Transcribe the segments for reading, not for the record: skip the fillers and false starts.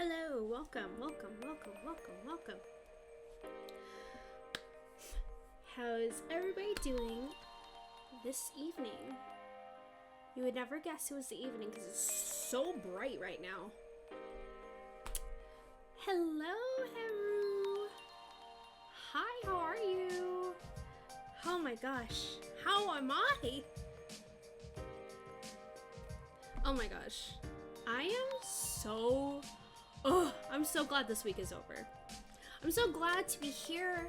Hello, welcome. How's everybody doing this evening? You would never guess it was the evening because it's so bright right now. Hello, Haru. Hi, how are you? Oh my gosh, how am I? Oh my gosh, I am so... I'm so glad this week is over. I'm so glad to be here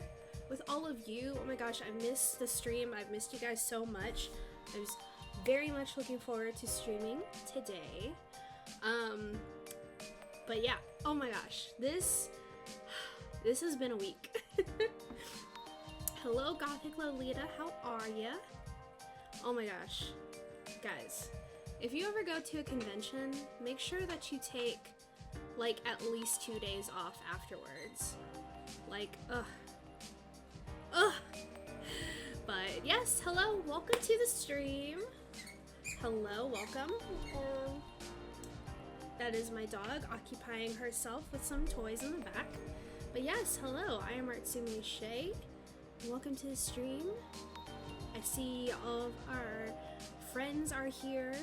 with all of you. Oh my gosh, I missed the stream. I've missed you guys so much. I was very much looking forward to streaming today. But yeah, oh my gosh, this has been a week. Hello, Gothic Lolita, how are ya? Oh my gosh, guys, if you ever go to a convention, make sure that you take like at least 2 days off afterwards. Like, But yes, hello, welcome to the stream. Hello, welcome. That is my dog occupying herself with some toys in the back. But yes, hello, I am Artsume Shae. Welcome to the stream. I see all of our friends are here.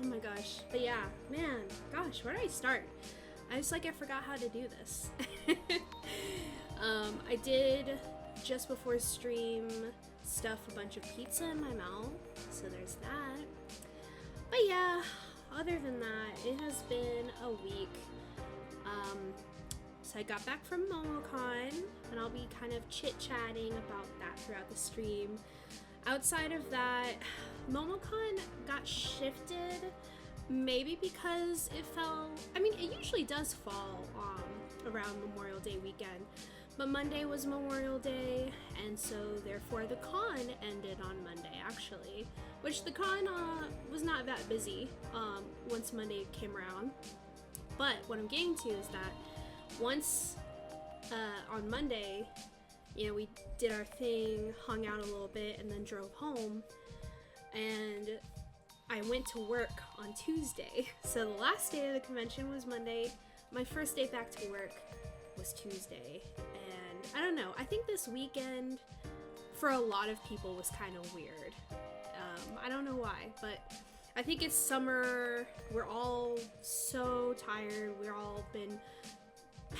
Oh my gosh, but yeah, man, gosh, where do I start? I forgot how to do this. I did, just before stream, stuff a bunch of pizza in my mouth, so there's that. But yeah, other than that, it has been a week. So I got back from MomoCon, and I'll be kind of chit-chatting about that throughout the stream. Outside of that, MomoCon got shifted, maybe because it fell, I mean, it usually does fall around Memorial Day weekend, but Monday was Memorial Day, and so therefore the con ended on Monday, actually, which the con was not that busy once Monday came around. But what I'm getting to is that once on Monday, you know, we did our thing, hung out a little bit, and then drove home, and I went to work on Tuesday. So the last day of the convention was Monday. My first day back to work was Tuesday. And I don't know, I think this weekend for a lot of people was kind of weird. I don't know why, but I think it's summer. We're all so tired. We're all been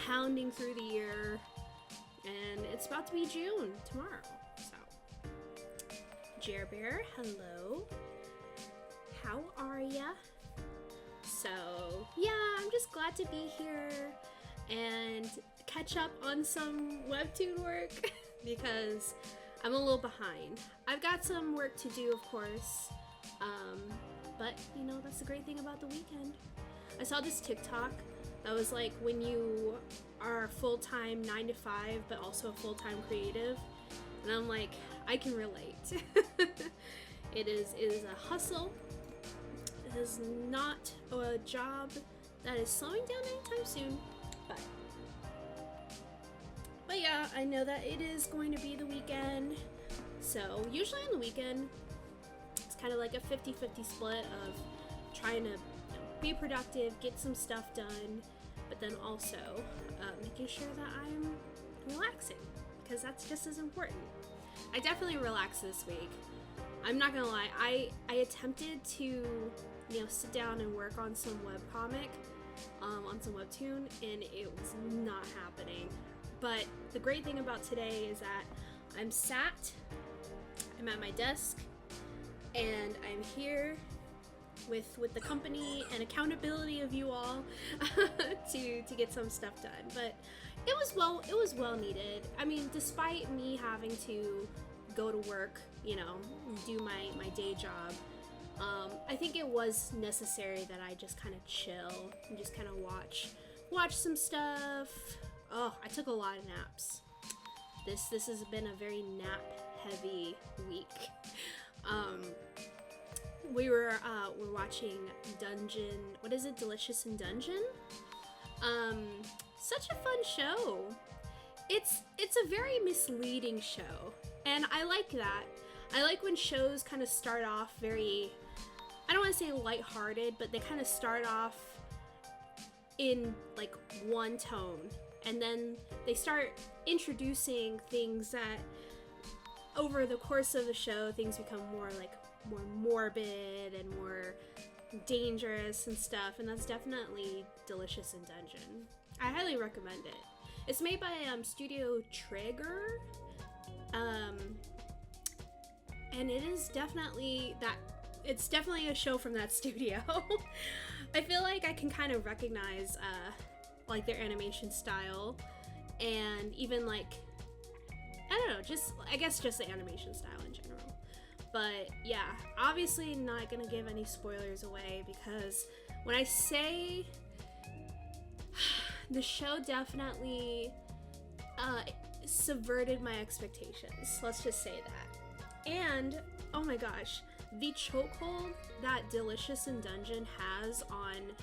pounding through the year. And it's about to be June tomorrow, so. Jer Bear, hello. How are ya? So, yeah, I'm just glad to be here and catch up on some Webtoon work because I'm a little behind. I've got some work to do, of course, but, you know, that's the great thing about the weekend. I saw this TikTok that was like, when you are full-time 9 to 5 but also a full-time creative, and I'm like, I can relate. It is a hustle. It is not a job that is slowing down anytime soon, but yeah, I know that it is going to be the weekend, so usually on the weekend it's kind of like a 50-50 split of trying to be productive, get some stuff done, but then also making sure that I'm relaxing, because that's just as important. I definitely relaxed this week. I'm not gonna lie, I attempted to, you know, sit down and work on some webcomic, on some Webtoon, and it was not happening. But the great thing about today is that I'm at my desk, and I'm here with the company and accountability of you all to get some stuff done. But it was well needed. I mean, despite me having to go to work, you know, do my day job, I think it was necessary that I just kind of chill and just kind of watch some stuff. Oh, I took a lot of naps. This has been a very nap heavy week. We're watching Dungeon, what is it, Delicious in Dungeon? Such a fun show. It's a very misleading show, and I like that. I like when shows kind of start off very, I don't want to say lighthearted, but they kind of start off in like one tone, and then they start introducing things that over the course of the show things become more morbid and more dangerous and stuff, and that's definitely Delicious in Dungeon. I highly recommend it. It's made by Studio Trigger, and it is definitely it's definitely a show from that studio. I feel like I can kind of recognize like their animation style, and even like, I don't know, I guess just the animation style in general. But yeah, obviously not gonna give any spoilers away, because when I say the show definitely subverted my expectations, let's just say that. And oh my gosh, the chokehold that Delicious in Dungeon has on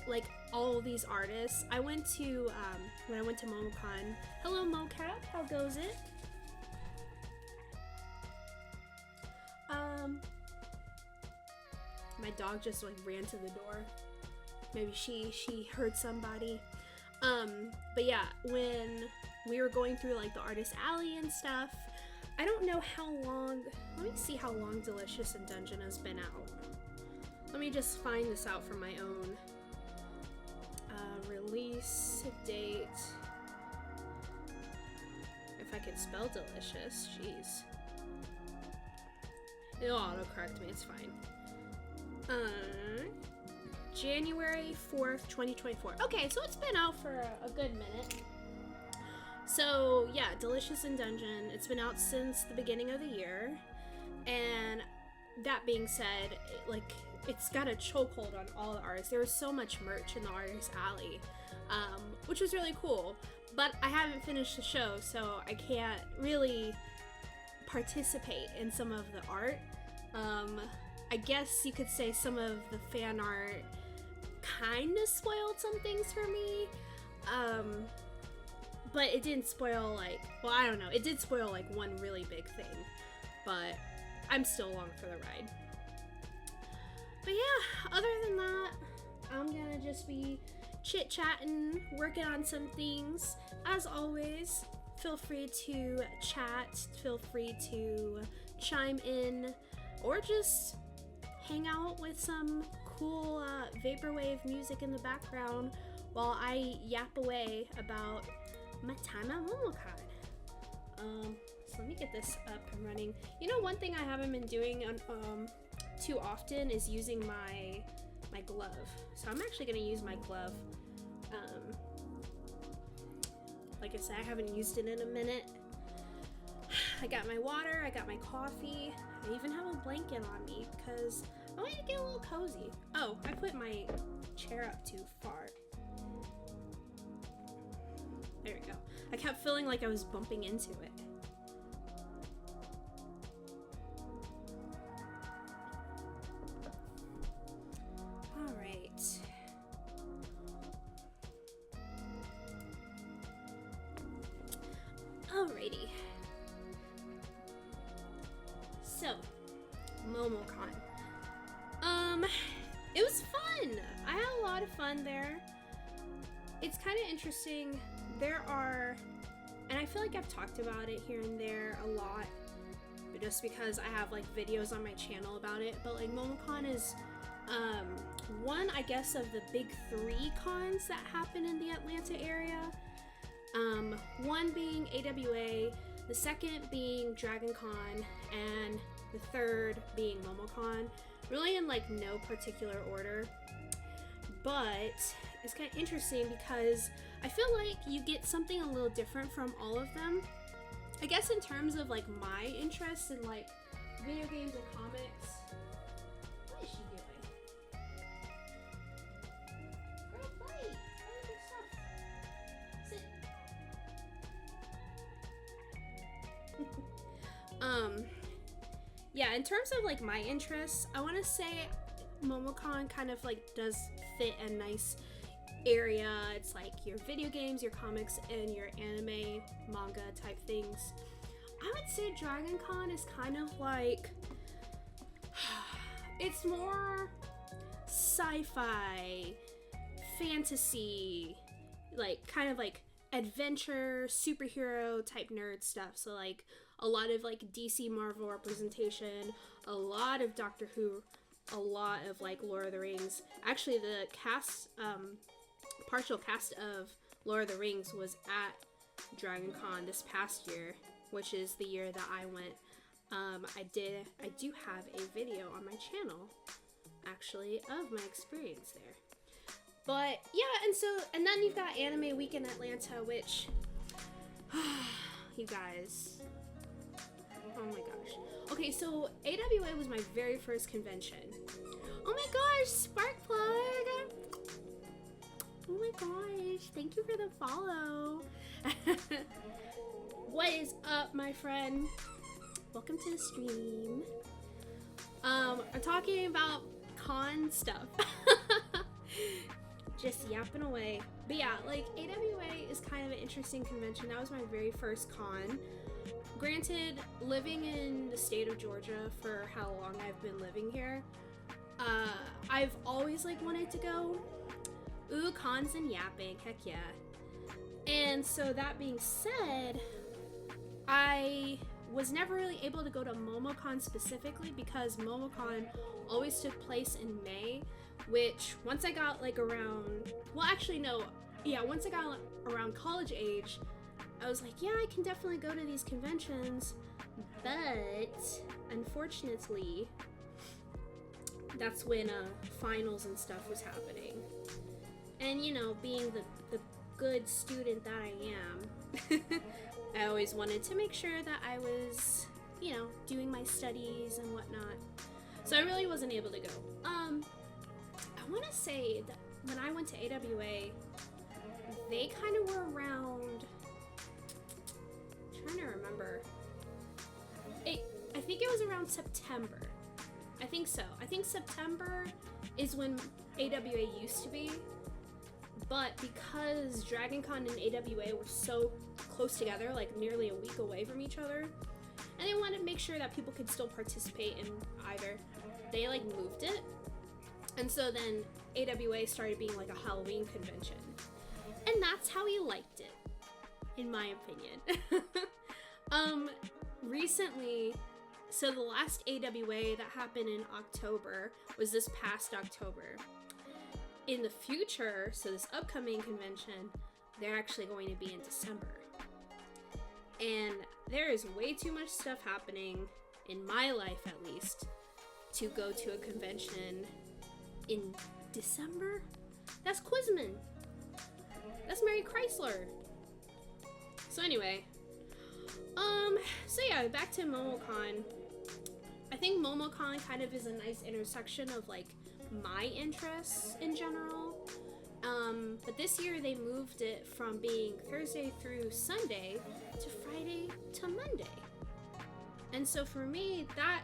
like all these artists. I went to when I went to MomoCon. Hello Mocap, how goes it? My dog just like ran to the door. Maybe she heard somebody. But yeah, when we were going through like the artist alley and stuff, I don't know how long, let me see how long Delicious in Dungeon has been out. Let me just find this out from my own. Release date. If I could spell delicious, jeez. It'll autocorrect me, it's fine. January 4th, 2024. Okay, so it's been out for a good minute. So yeah, Delicious in Dungeon, it's been out since the beginning of the year. And that being said, it's got a chokehold on all the artists. There was so much merch in the artist alley, which was really cool. But I haven't finished the show, so I can't really participate in some of the art. I guess you could say some of the fan art kind of spoiled some things for me. But it didn't spoil like, well, I don't know. It did spoil like one really big thing, but I'm still along for the ride. But yeah, other than that, I'm gonna just be chit-chatting, working on some things. As always, feel free to chat, feel free to chime in, or just hang out with some cool vaporwave music in the background while I yap away about my time at MomoCon. So let me get this up and running. You know, one thing I haven't been doing too often is using my glove. So I'm actually gonna use my glove. Like I said, I haven't used it in a minute. I got my water, I got my coffee, I even have a blanket on me because I want to get a little cozy. Oh, I put my chair up too far. There we go. I kept feeling like I was bumping into it. Alright. Alrighty. So, MomoCon. It was fun. I had a lot of fun there. It's kind of interesting. There are, and I feel like I've talked about it here and there a lot, but just because I have like videos on my channel about it. But like MomoCon is one, I guess, of the big 3 cons that happen in the Atlanta area. One being AWA, the second being Dragon Con, and the third being MomoCon. Really in like no particular order, but it's kind of interesting because I feel like you get something a little different from all of them. I guess in terms of like my interest in like video games and comics. What is she doing? Girl, play! Play your stuff. Sit. Yeah, in terms of like my interests, I want to say MomoCon kind of like does fit a nice area. It's like your video games, your comics, and your anime, manga type things. I would say Dragon Con is kind of like, it's more sci-fi, fantasy, like kind of like adventure, superhero type nerd stuff. So like a lot of like DC Marvel representation, a lot of Doctor Who, a lot of like Lord of the Rings. Actually, the cast, partial cast of Lord of the Rings was at Dragon Con this past year, which is the year that I went. I do have a video on my channel, actually, of my experience there. But yeah, and then you've got Anime Week in Atlanta, which, you guys, oh my gosh. Okay, so AWA was my very first convention. Oh my gosh, Sparkplug! Oh my gosh, thank you for the follow. What is up, my friend? Welcome to the stream. I'm talking about con stuff. Just yapping away. But yeah, like AWA is kind of an interesting convention. That was my very first con. Granted, living in the state of Georgia for how long I've been living here, I've always like wanted to go. Ooh, cons and yapping, heck yeah. And so that being said, I was never really able to go to MomoCon specifically because MomoCon always took place in May, which once I got like around, well actually no, yeah, once I got around college age, I was like, yeah, I can definitely go to these conventions, but unfortunately, that's when finals and stuff was happening. And you know, being the good student that I am, I always wanted to make sure that I was, you know, doing my studies and whatnot. So I really wasn't able to go. I want to say that when I went to AWA, they kind of were around, I'm trying to remember. I think it was around September. I think so. I think September is when AWA used to be. But because Dragon Con and AWA were so close together, like nearly a week away from each other, and they wanted to make sure that people could still participate in either, they like moved it. And so then AWA started being like a Halloween convention. And that's how he liked it, in my opinion. Recently, so the last AWA that happened in October was this past October. In the future, so this upcoming convention, they're actually going to be in December. And there is way too much stuff happening, in my life at least, to go to a convention in December? That's Quizman. That's Mary Chrysler. So anyway, so yeah, back to MomoCon. I think MomoCon kind of is a nice intersection of like my interests in general. But this year they moved it from being Thursday through Sunday to Friday to Monday. And so for me, that,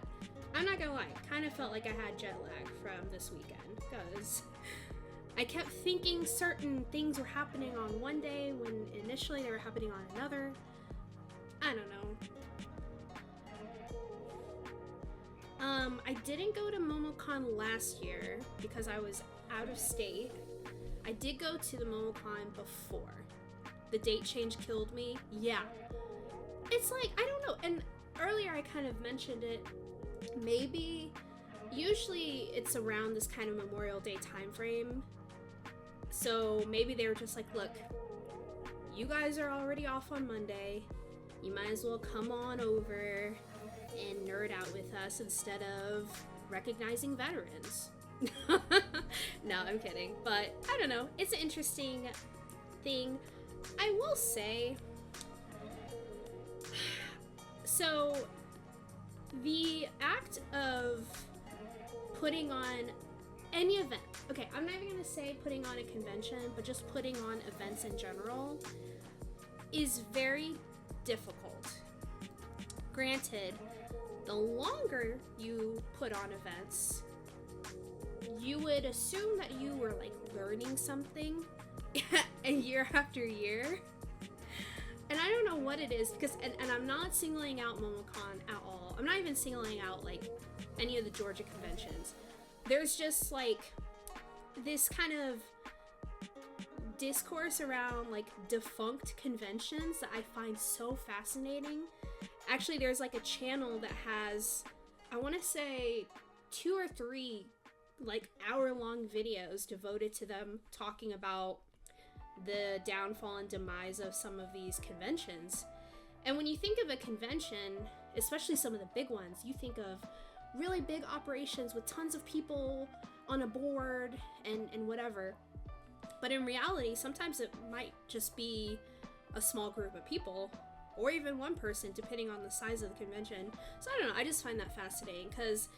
I'm not gonna lie, kind of felt like I had jet lag from this weekend because I kept thinking certain things were happening on one day when initially they were happening on another. I don't know. I didn't go to MomoCon last year because I was out of state. I did go to the MomoCon before. The date change killed me. Yeah. It's like, I don't know. And earlier I kind of mentioned it. Maybe, usually it's around this kind of Memorial Day time frame. So maybe they were just like, look, you guys are already off on Monday. You might as well come on over and nerd out with us instead of recognizing veterans. No, I'm kidding. But I don't know. It's an interesting thing. I will say, so the act of putting on any event, okay, I'm not even gonna say putting on a convention, but just putting on events in general is very difficult. Granted, the longer you put on events, you would assume that you were like learning something year after year. And I don't know what it is because, and I'm not singling out MomoCon at all. I'm not even singling out like any of the Georgia conventions. There's just like this kind of discourse around like defunct conventions that I find so fascinating. Actually, there's like a channel that has, I want to say 2 or 3 like hour-long videos devoted to them talking about the downfall and demise of some of these conventions. And when you think of a convention, especially some of the big ones, you think of really big operations with tons of people on a board and whatever. But in reality, sometimes it might just be a small group of people, or even one person, depending on the size of the convention. So I don't know, I just find that fascinating, because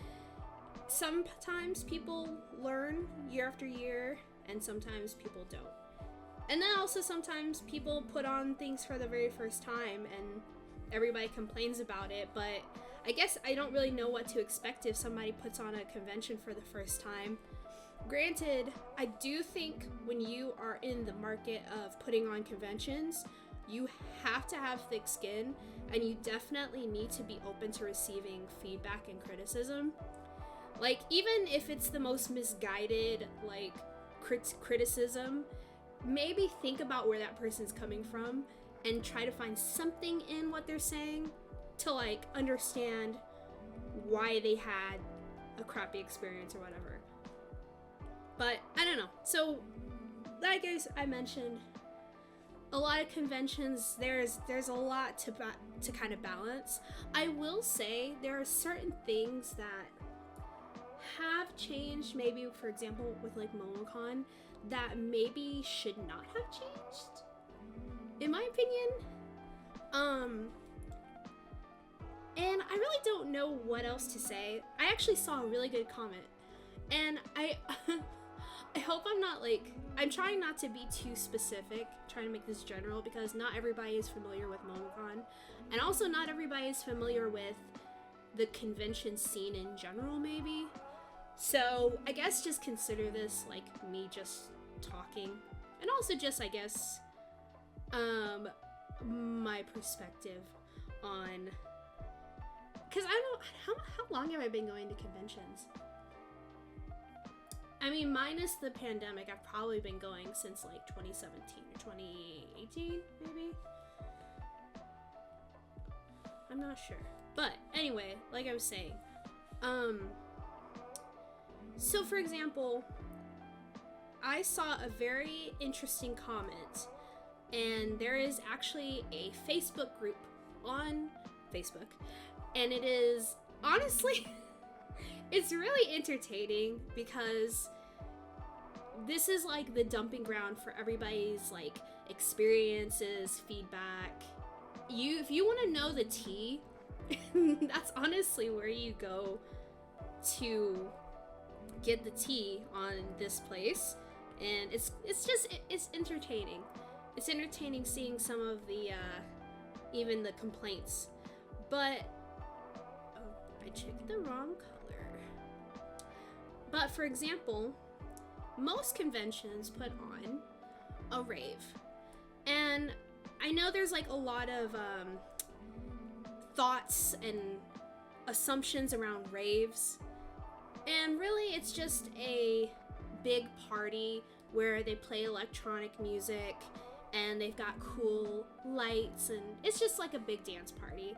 sometimes people learn year after year, and sometimes people don't. And then also sometimes people put on things for the very first time, and everybody complains about it, but I guess I don't really know what to expect if somebody puts on a convention for the first time. Granted, I do think when you are in the market of putting on conventions, you have to have thick skin, and you definitely need to be open to receiving feedback and criticism. Like, even if it's the most misguided, like, criticism, maybe think about where that person's coming from and try to find something in what they're saying to, like, understand why they had a crappy experience or whatever. But I don't know. So, like I mentioned, a lot of conventions, there's a lot to kind of balance. I will say there are certain things that have changed, maybe for example with like MomoCon, that maybe should not have changed, in my opinion. And I really don't know what else to say. I actually saw a really good comment, and I hope I'm not like, I'm trying not to be too specific, trying to make this general, because not everybody is familiar with MomoCon, and also not everybody is familiar with the convention scene in general, maybe. So I guess just consider this like me just talking, and also just, I guess, my perspective on, because I don't know, how long have I been going to conventions? I mean, minus the pandemic, I've probably been going since like 2017 or 2018, maybe? I'm not sure. But anyway, like I was saying, so for example, I saw a very interesting comment, and there is actually a Facebook group on Facebook, and it is, honestly, it's really entertaining, because this is like the dumping ground for everybody's like experiences, feedback. If you want to know the tea, that's honestly where you go to get the tea on this place. And it's entertaining. It's entertaining seeing some of the even the complaints. But I checked the wrong color. But for example, most conventions put on a rave, and I know there's like a lot of thoughts and assumptions around raves, and really it's just a big party where they play electronic music and they've got cool lights, and it's just like a big dance party.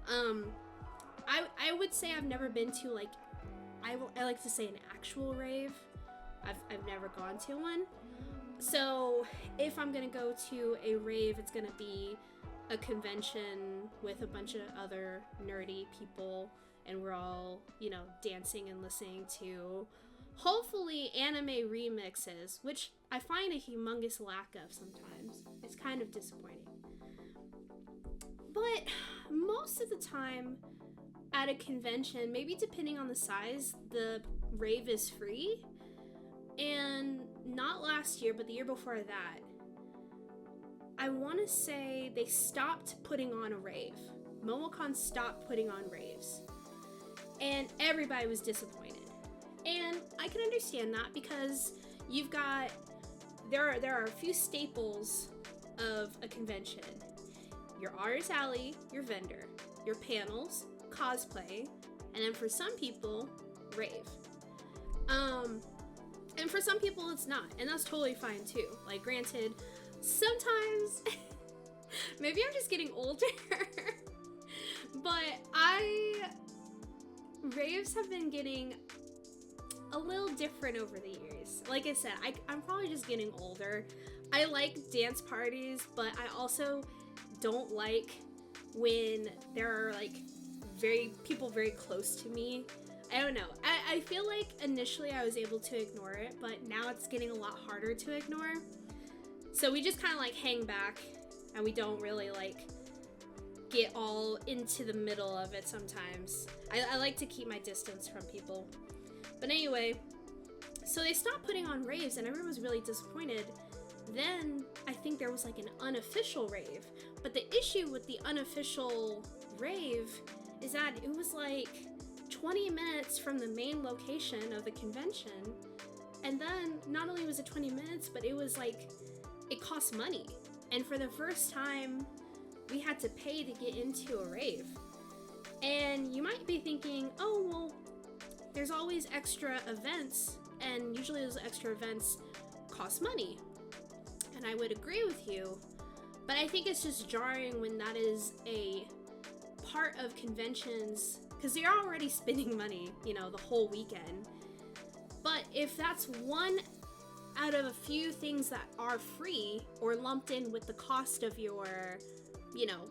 I would say I've never been to, like, I like to say an actual rave. I've never gone to one. So if I'm gonna go to a rave, it's gonna be a convention with a bunch of other nerdy people, and we're all, you know, dancing and listening to hopefully anime remixes, which I find a humongous lack of sometimes. It's kind of disappointing. But most of the time at a convention, maybe depending on the size, the rave is free. And not last year, but the year before that, I want to say they stopped putting on a rave. MomoCon stopped putting on raves, and everybody was disappointed. And I can understand that, because you've got, there are a few staples of a convention: your artist alley, your vendor, your panels, cosplay, and then for some people, rave. And for some people it's not, and that's totally fine too. Like, granted, sometimes maybe I'm just getting older, but raves have been getting a little different over the years. Like I said, I'm probably just getting older. I like dance parties, but I also don't like when there are like people very close to me. I don't know. I feel like initially I was able to ignore it, but now it's getting a lot harder to ignore. So we just kind of like hang back, and we don't really like get all into the middle of it sometimes. I like to keep my distance from people. But anyway, so they stopped putting on raves, and everyone was really disappointed. Then I think there was like an unofficial rave. But the issue with the unofficial rave is that it was like 20 minutes from the main location of the convention. And then not only was it 20 minutes, but it was like, it cost money. And for the first time, we had to pay to get into a rave. And you might be thinking, oh, well, there's always extra events, and usually those extra events cost money. And I would agree with you, but I think it's just jarring when that is a part of conventions, because they're already spending money, you know, the whole weekend. But if that's one out of a few things that are free or lumped in with the cost of your, you know,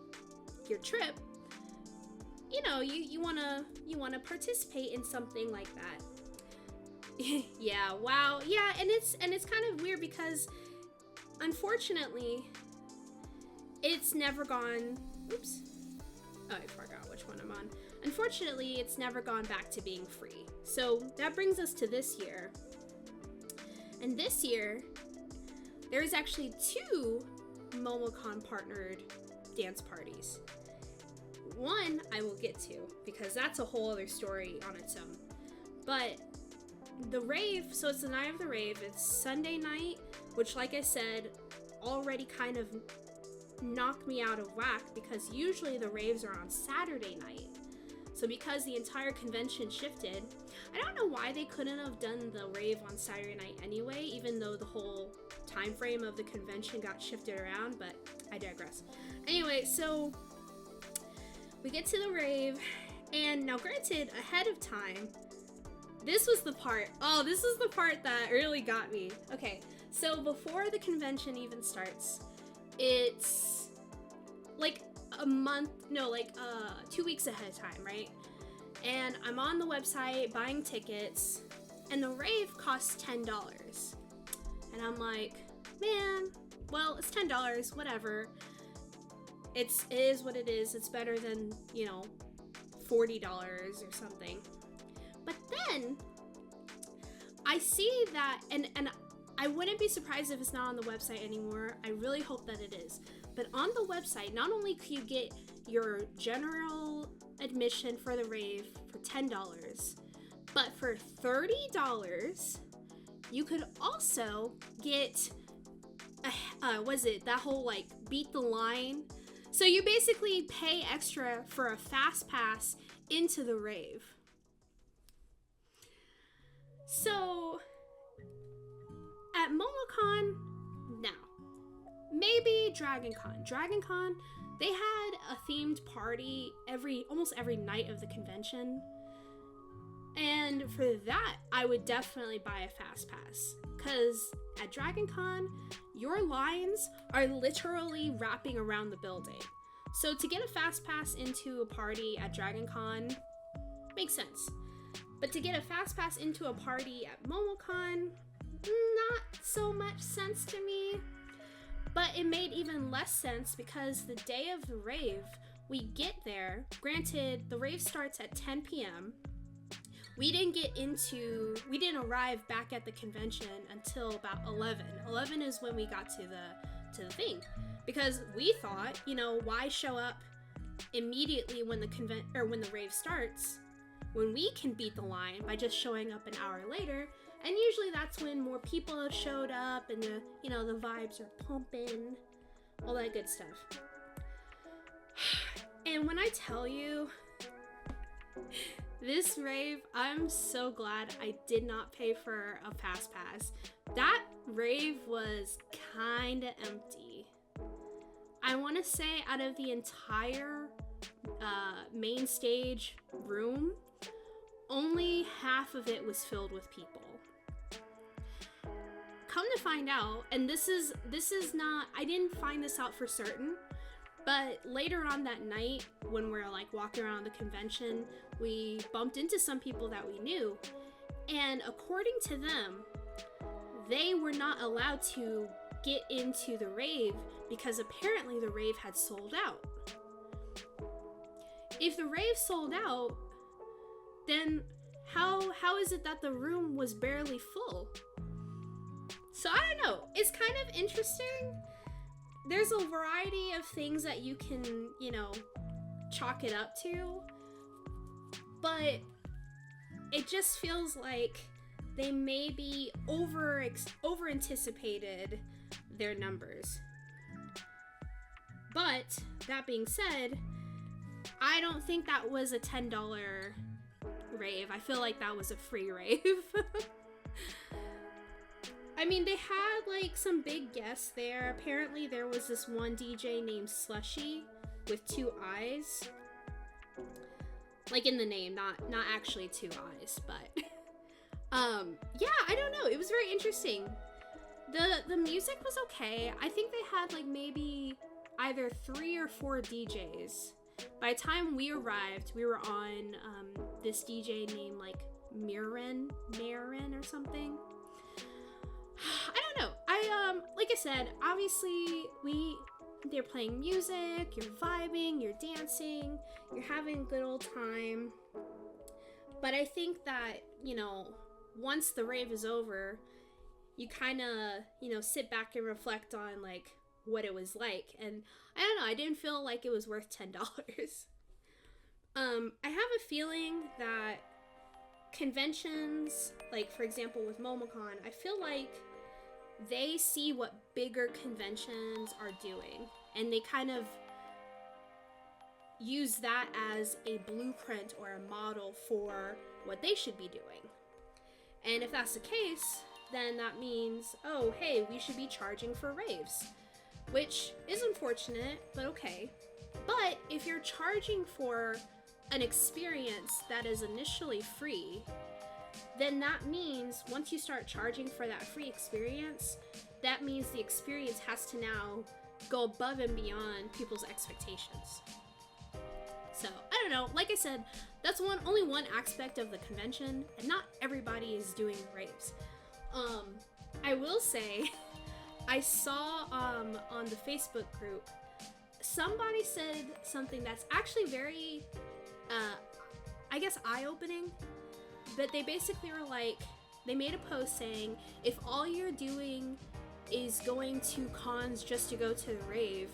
your trip, you know, you wanna participate in something like that. Yeah, wow, yeah, and it's kind of weird because unfortunately it's never gone. Oops. Oh, I forgot which one I'm on. Unfortunately, it's never gone back to being free. So that brings us to this year. And this year, there's actually 2 MomoCon partnered dance parties. One I will get to, because that's a whole other story on its own. But the rave, so it's the night of the rave, it's Sunday night, which, like I said, already kind of knocked me out of whack, because usually the raves are on Saturday night. So because the entire convention shifted, I don't know why they couldn't have done the rave on Saturday night anyway, even though the whole time frame of the convention got shifted around, but I digress. Anyway, so we get to the rave, and now granted, ahead of time, this was the part that really got me. Okay, so before the convention even starts, it's like a month, no, like 2 weeks ahead of time, right? And I'm on the website buying tickets, and the rave costs $10. And I'm like, man, well, it's $10, whatever. It is what it is. It's better than, you know, $40 or something. But then I see that, and I wouldn't be surprised if it's not on the website anymore. I really hope that it is. But on the website, not only could you get your general admission for the rave for $10, but for $30, you could also get that whole like beat the line. So you basically pay extra for a fast pass into the rave. So at MomoCon, no. Maybe DragonCon. DragonCon, they had a themed party almost every night of the convention. And for that, I would definitely buy a fast pass. Because at DragonCon, your lines are literally wrapping around the building. So to get a fast pass into a party at DragonCon makes sense. But to get a fast pass into a party at MomoCon, not so much sense to me. But it made even less sense because the day of the rave, we get there. Granted, the rave starts at 10 p.m. We didn't arrive back at the convention until about 11. 11 is when we got to the thing. Because we thought, you know, why show up immediately when the rave starts when we can beat the line by just showing up an hour later? And usually that's when more people have showed up and the vibes are pumping, all that good stuff. And when I tell you, This rave, I'm so glad I did not pay for a fast pass. That rave was kinda empty. I want to say out of the entire main stage room, only half of it was filled with people. Come to find out, and this is not, I didn't find this out for certain, but later on that night when we're like walking around the convention, we bumped into some people that we knew, and according to them, they were not allowed to get into the rave because apparently the rave had sold out. If the rave sold out, then how is it that the room was barely full? So I don't know. It's kind of interesting. There's a variety of things that you can, you know, chalk it up to, but it just feels like they maybe over anticipated their numbers. But that being said, I don't think that was a $10 rave. I feel like that was a free rave. I mean, they had like some big guests there. Apparently there was this one DJ named Slushy with 2 eyes. Like in the name, not actually 2 eyes, but yeah, I don't know. It was very interesting. The music was okay. I think they had like maybe either 3 or 4 DJs. By the time we arrived, we were on this DJ named like Marin or something. I don't know. Like I said, obviously they're playing music, you're vibing, you're dancing, you're having a good old time. But I think that, you know, once the rave is over, you kind of, you know, sit back and reflect on like what it was like. And I don't know, I didn't feel like it was worth $10. I have a feeling that conventions, like for example with MomoCon, I feel like they see what bigger conventions are doing and they kind of use that as a blueprint or a model for what they should be doing. And if that's the case, then that means, oh, hey, we should be charging for raves, which is unfortunate, but okay. But if you're charging for an experience that is initially free, then that means once you start charging for that free experience, that means the experience has to now go above and beyond people's expectations. So, I don't know, like I said, that's only one aspect of the convention, and not everybody is doing raves. I will say, I saw on the Facebook group, somebody said something that's actually very, I guess, eye-opening. But they basically were like, they made a post saying, if all you're doing is going to cons just to go to the rave,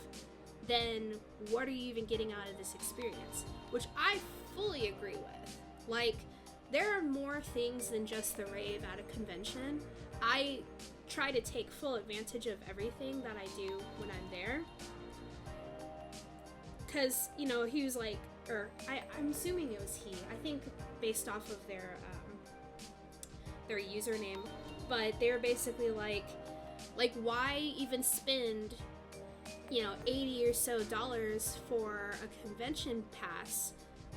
then what are you even getting out of this experience? Which I fully agree with. Like, there are more things than just the rave at a convention. I try to take full advantage of everything that I do when I'm there. Because, you know, he was like, or I'm assuming it was he, I think based off of their username, but they were basically like why even spend, you know, $80 or so for a convention pass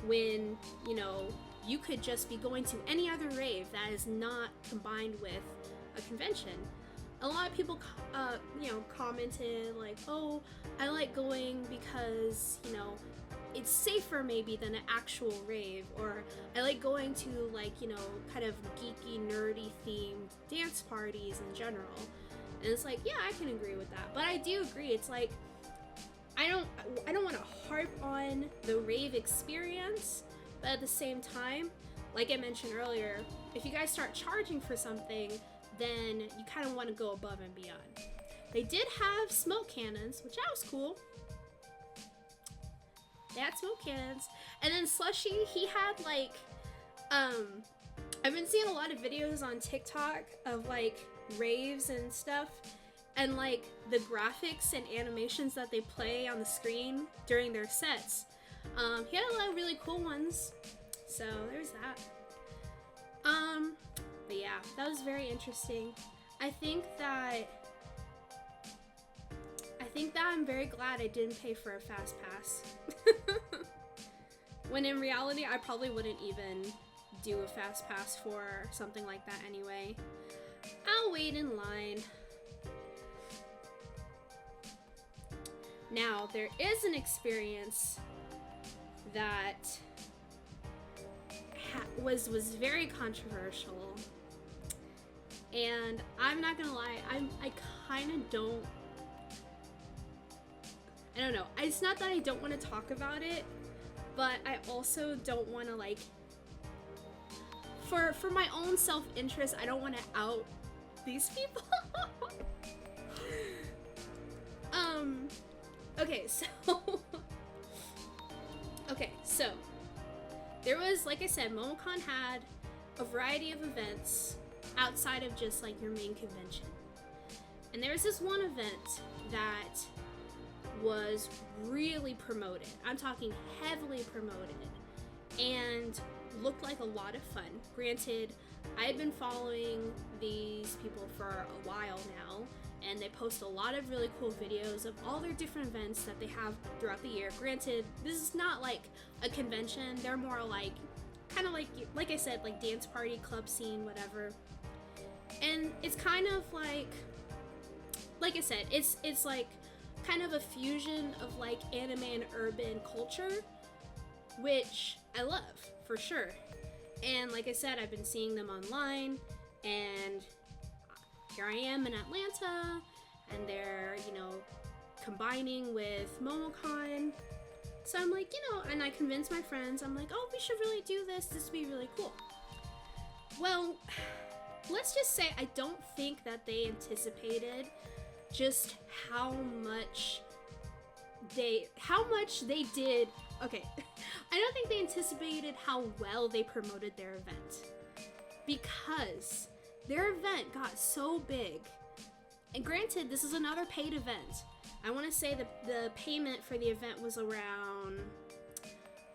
when, you know, you could just be going to any other rave that is not combined with a convention. A lot of people, you know, commented like, oh, I like going because, you know, it's safer maybe than an actual rave, or I like going to like, you know, kind of geeky, nerdy themed dance parties in general. And it's like, yeah, I can agree with that. But I do agree, it's like, I don't want to harp on the rave experience, but at the same time, like I mentioned earlier, if you guys start charging for something, then you kind of want to go above and beyond. They did have smoke cannons, which that was cool. They had smoke cannons. And then Slushy, he had like, I've been seeing a lot of videos on TikTok of like raves and stuff, and like the graphics and animations that they play on the screen during their sets. He had a lot of really cool ones. So there's that. But yeah, that was very interesting. I think that I'm very glad I didn't pay for a fast pass. When in reality, I probably wouldn't even do a fast pass for something like that anyway. I'll wait in line. Now, there is an experience that was very controversial, and I'm not gonna lie, I kind of don't know. It's not that I don't want to talk about it, but I also don't want to, like, for my own self-interest, I don't want to out these people. Okay, so there was, like I said, MomoCon had a variety of events outside of just like your main convention. And there was this one event that was really promoted. I'm talking heavily promoted and looked like a lot of fun. Granted, I had been following these people for a while now, and they post a lot of really cool videos of all their different events that they have throughout the year. Granted, this is not like a convention. They're more like, kind of like I said, like dance party, club scene, whatever. And it's kind of like I said, it's like kind of a fusion of like anime and urban culture, which I love for sure. And like I said, I've been seeing them online, and here I am in Atlanta, and they're, you know, combining with MomoCon. So I'm like, you know, and I convinced my friends, I'm like, oh, we should really do this. This would be really cool. Well, let's just say I don't think that they anticipated just how much they did. Okay, I don't think they anticipated how well they promoted their event, because their event got so big. And granted, this is another paid event. I want to say that the payment for the event was around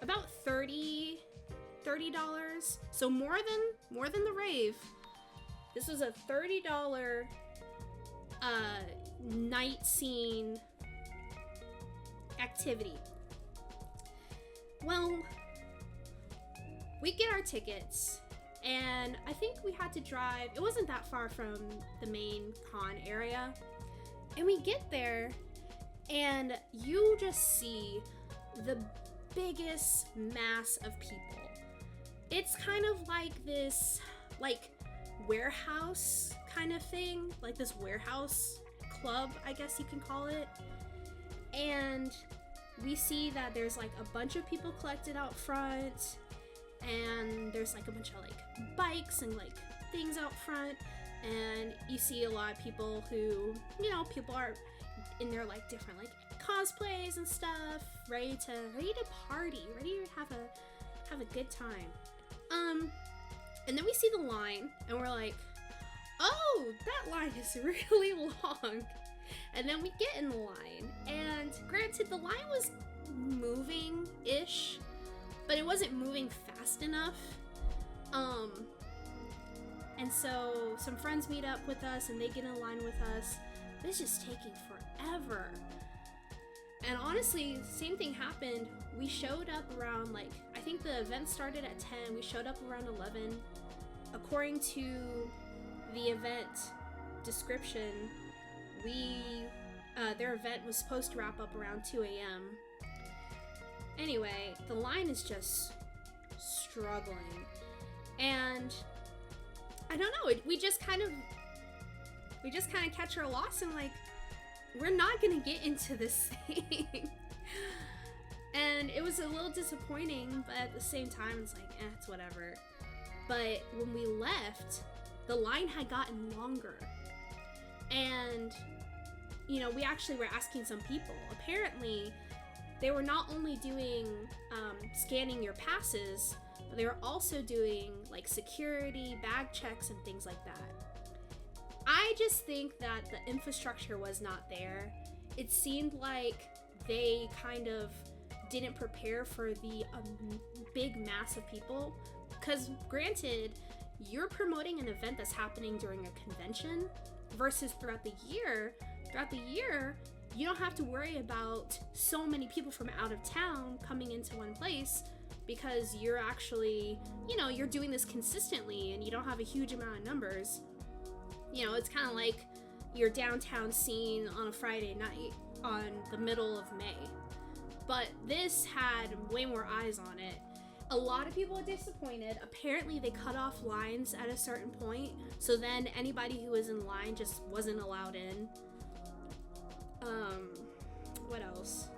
about $30. So more than the rave. This was a $30 night scene activity. Well, we get our tickets, and I think we had to drive, it wasn't that far from the main con area, and we get there, and you just see the biggest mass of people. It's kind of like this, like, warehouse kind of thing, like this warehouse club, I guess you can call it. And we see that there's like a bunch of people collected out front, and there's like a bunch of like bikes and like things out front, and you see a lot of people who, you know, people are in their like different like cosplays and stuff, ready to party, ready to have a good time. And then we see the line, and we're like, oh, that line is really long. And then we get in the line, and granted, the line was moving-ish, but it wasn't moving fast enough. And so some friends meet up with us, and they get in line with us. It's just taking forever. And honestly, same thing happened. We showed up around, like, I think the event started at 10. We showed up around 11. According to the event description, their event was supposed to wrap up around 2 a.m. Anyway, the line is just struggling. And I don't know, we just kind of catch our loss, and like, we're not gonna get into this thing. And it was a little disappointing, but at the same time, it's like, it's whatever. But when we left, the line had gotten longer. And, you know, we actually were asking some people. Apparently, they were not only doing scanning your passes, but they were also doing like security, bag checks, and things like that. I just think that the infrastructure was not there. It seemed like they kind of didn't prepare for the big mass of people. Because granted, you're promoting an event that's happening during a convention versus throughout the year. Throughout the year, you don't have to worry about so many people from out of town coming into one place because you're actually, you know, you're doing this consistently and you don't have a huge amount of numbers. You know, it's kind of like your downtown scene on a Friday night on the middle of May. But this had way more eyes on it. A lot of people are disappointed. Apparently they cut off lines at a certain point, so then anybody who was in line just wasn't allowed in. What else?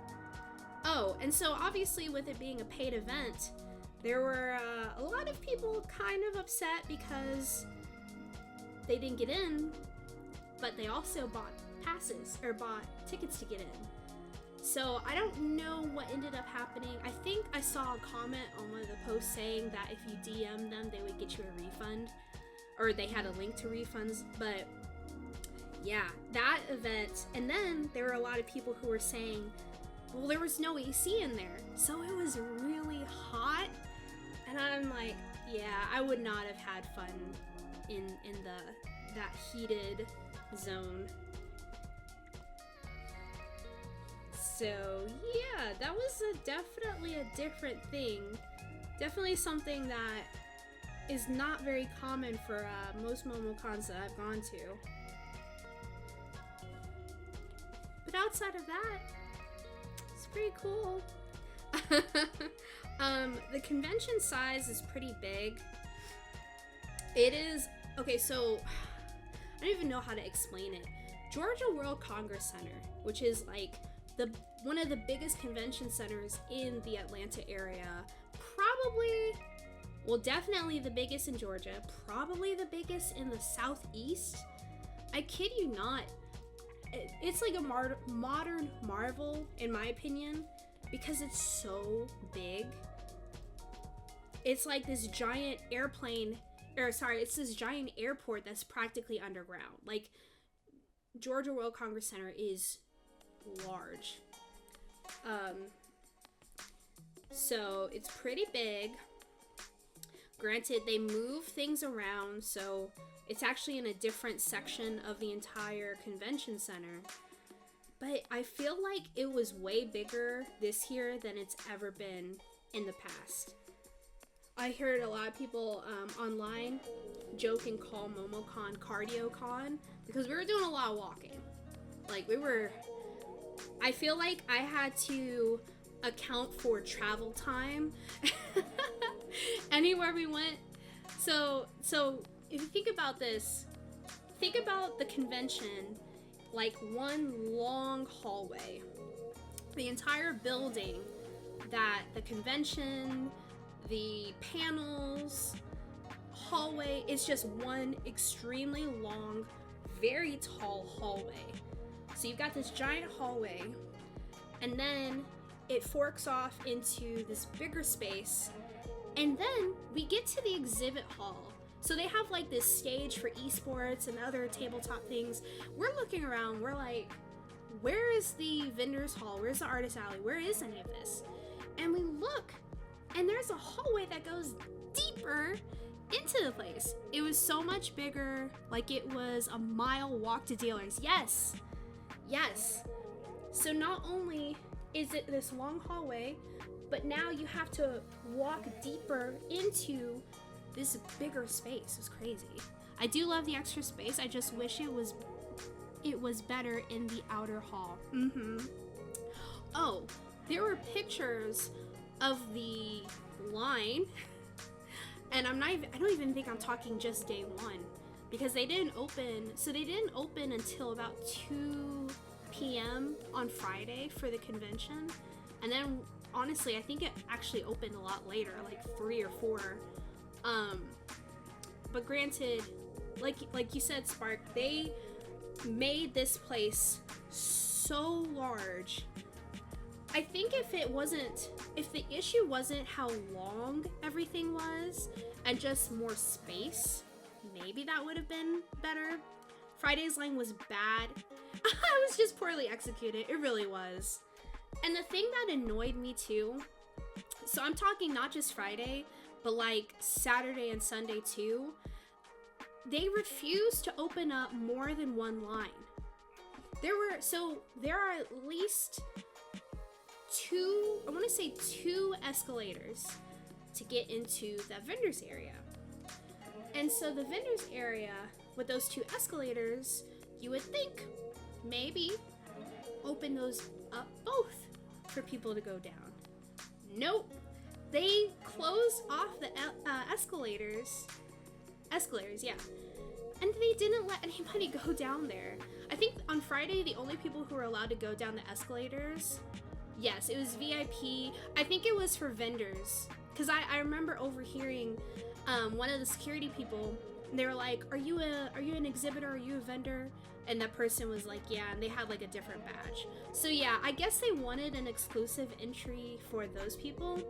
Oh, and so obviously with it being a paid event, there were a lot of people kind of upset because they didn't get in, but they also bought passes or bought tickets to get in. So I don't know what ended up happening. I think I saw a comment on one of the posts saying that if you DM them, they would get you a refund, or they had a link to refunds, but yeah, that event. And then there were a lot of people who were saying, well, there was no AC in there, so it was really hot. And I'm like, yeah, I would not have had fun in that heated zone. So yeah, that was definitely a different thing. Definitely something that is not very common for most MomoCons that I've gone to. But outside of that, it's pretty cool. The convention size is pretty big. It is, okay, so I don't even know how to explain it. Georgia World Congress Center, which is like one of the biggest convention centers in the Atlanta area, probably, well, definitely the biggest in Georgia, probably the biggest in the Southeast. I kid you not. It's like a modern marvel, in my opinion, because it's so big. It's like this giant it's this giant airport that's practically underground. Like, Georgia World Congress Center is large. So it's pretty big. Granted, they move things around, so it's actually in a different section of the entire convention center. But I feel like it was way bigger this year than it's ever been in the past. I heard a lot of people online joke and call MomoCon CardioCon because we were doing a lot of walking. Like, I feel like I had to account for travel time anywhere we went. So if you think about this, think about the convention like one long hallway. The entire building, that the convention, the panels, hallway is just one extremely long, very tall hallway. So you've got this giant hallway, and then it forks off into this bigger space, and then we get to the exhibit hall. So they have like this stage for esports and other tabletop things. We're looking around, we're like, where is the vendors hall? Where's the artist alley? Where is any of this? And we look, and there's a hallway that goes deeper into the place. It was so much bigger, like it was a mile walk to dealers. Yes. So not only is it this long hallway, but now you have to walk deeper into this bigger space. It's crazy. I do love the extra space. I just wish it was better in the outer hall. Oh, there were pictures of the line, and I don't even think I'm talking just day one, because they didn't open. So they didn't open until about 2 p.m. on Friday for the convention, and then honestly, I think it actually opened a lot later, like 3 or 4. But granted, like you said, Spark, they made this place so large. I think if the issue wasn't how long everything was and just more space, maybe that would have been better. Friday's line was bad. It was just poorly executed. It really was. And the thing that annoyed me too, so I'm talking not just Friday, but like Saturday and Sunday too, they refused to open up more than one line. There are at least two escalators to get into the vendors area. And so the vendors area with those two escalators, you would think maybe open those up both for people to go down. Nope. They closed off the escalators, yeah. And they didn't let anybody go down there. I think on Friday, the only people who were allowed to go down the escalators, yes, it was VIP. I think it was for vendors. Because I remember overhearing one of the security people, and they were like, are you an exhibitor? Are you a vendor? And that person was like, yeah, and they had like a different badge. So yeah, I guess they wanted an exclusive entry for those people.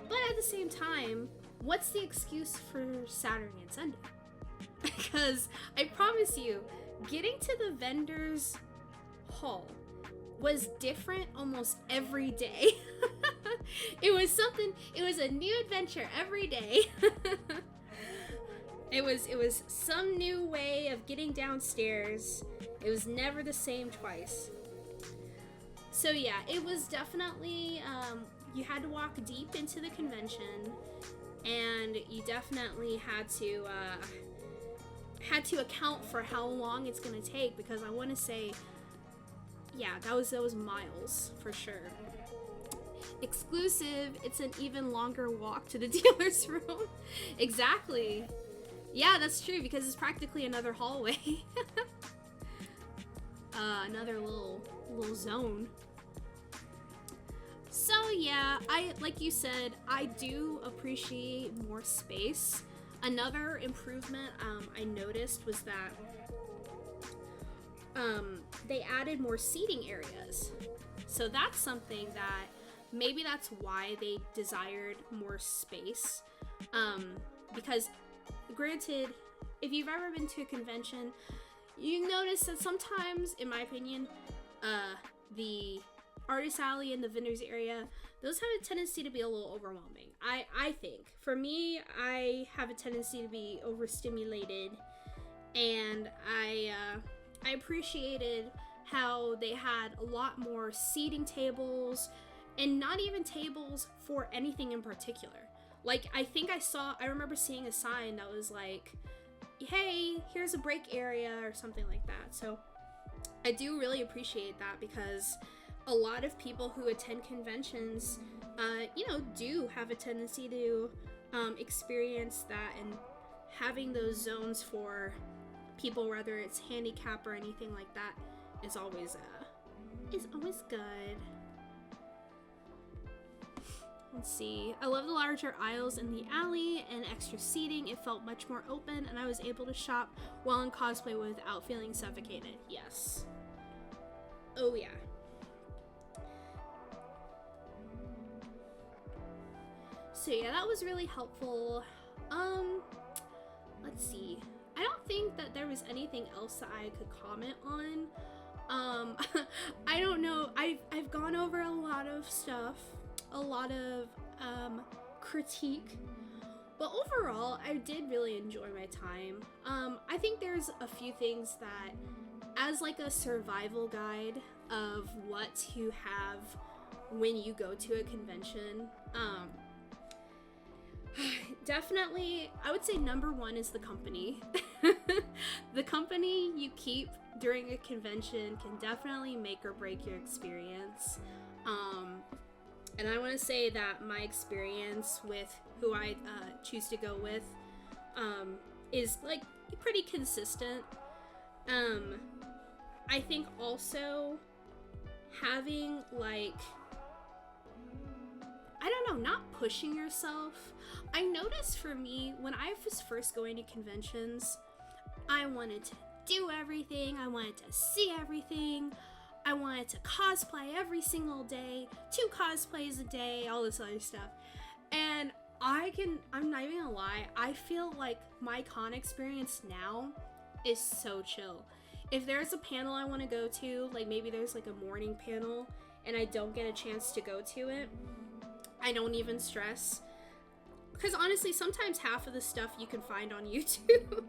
But at the same time, what's the excuse for Saturday and Sunday? Because I promise you, getting to the vendors hall was different almost every day. It was a new adventure every day. It was some new way of getting downstairs. It was never the same twice. So yeah, it was definitely, you had to walk deep into the convention, and you definitely had to account for how long it's gonna take, because I want to say, yeah, that was miles for sure. Exclusive, it's an even longer walk to the dealer's room. Exactly. Yeah, that's true, because it's practically another hallway. Another little zone. So yeah, like you said, I do appreciate more space. Another improvement I noticed was that they added more seating areas. So that's something that maybe that's why they desired more space. Because granted, if you've ever been to a convention, you notice that sometimes, in my opinion, the artist alley and the vendors area, those have a tendency to be a little overwhelming. I think. For me, I have a tendency to be overstimulated, and I appreciated how they had a lot more seating tables, and not even tables for anything in particular. Like, I remember seeing a sign that was like, hey, here's a break area or something like that. So I do really appreciate that, because a lot of people who attend conventions, do have a tendency to experience that, and having those zones for people, whether it's handicap or anything like that, is always good. Let's see. I love the larger aisles in the alley and extra seating. It felt much more open, and I was able to shop while in cosplay without feeling suffocated. Yes. Oh yeah. So yeah, that was really helpful. Let's see. I don't think that there was anything else that I could comment on. I don't know. I've gone over a lot of stuff, a lot of critique, but overall, I did really enjoy my time. I think there's a few things that, as like a survival guide of what to have when you go to a convention, definitely, I would say number one is the company. The company you keep during a convention can definitely make or break your experience. And I want to say that my experience with who I choose to go with is like pretty consistent. I think also having like, I don't know, not pushing yourself. I noticed for me, when I was first going to conventions, I wanted to do everything, I wanted to see everything, I wanted to cosplay every single day, 2 cosplays a day, all this other stuff. And I'm not even gonna lie, I feel like my con experience now is so chill. If there's a panel I want to go to, like maybe there's like a morning panel, and I don't get a chance to go to it, I don't even stress. Because honestly, sometimes half of the stuff you can find on YouTube.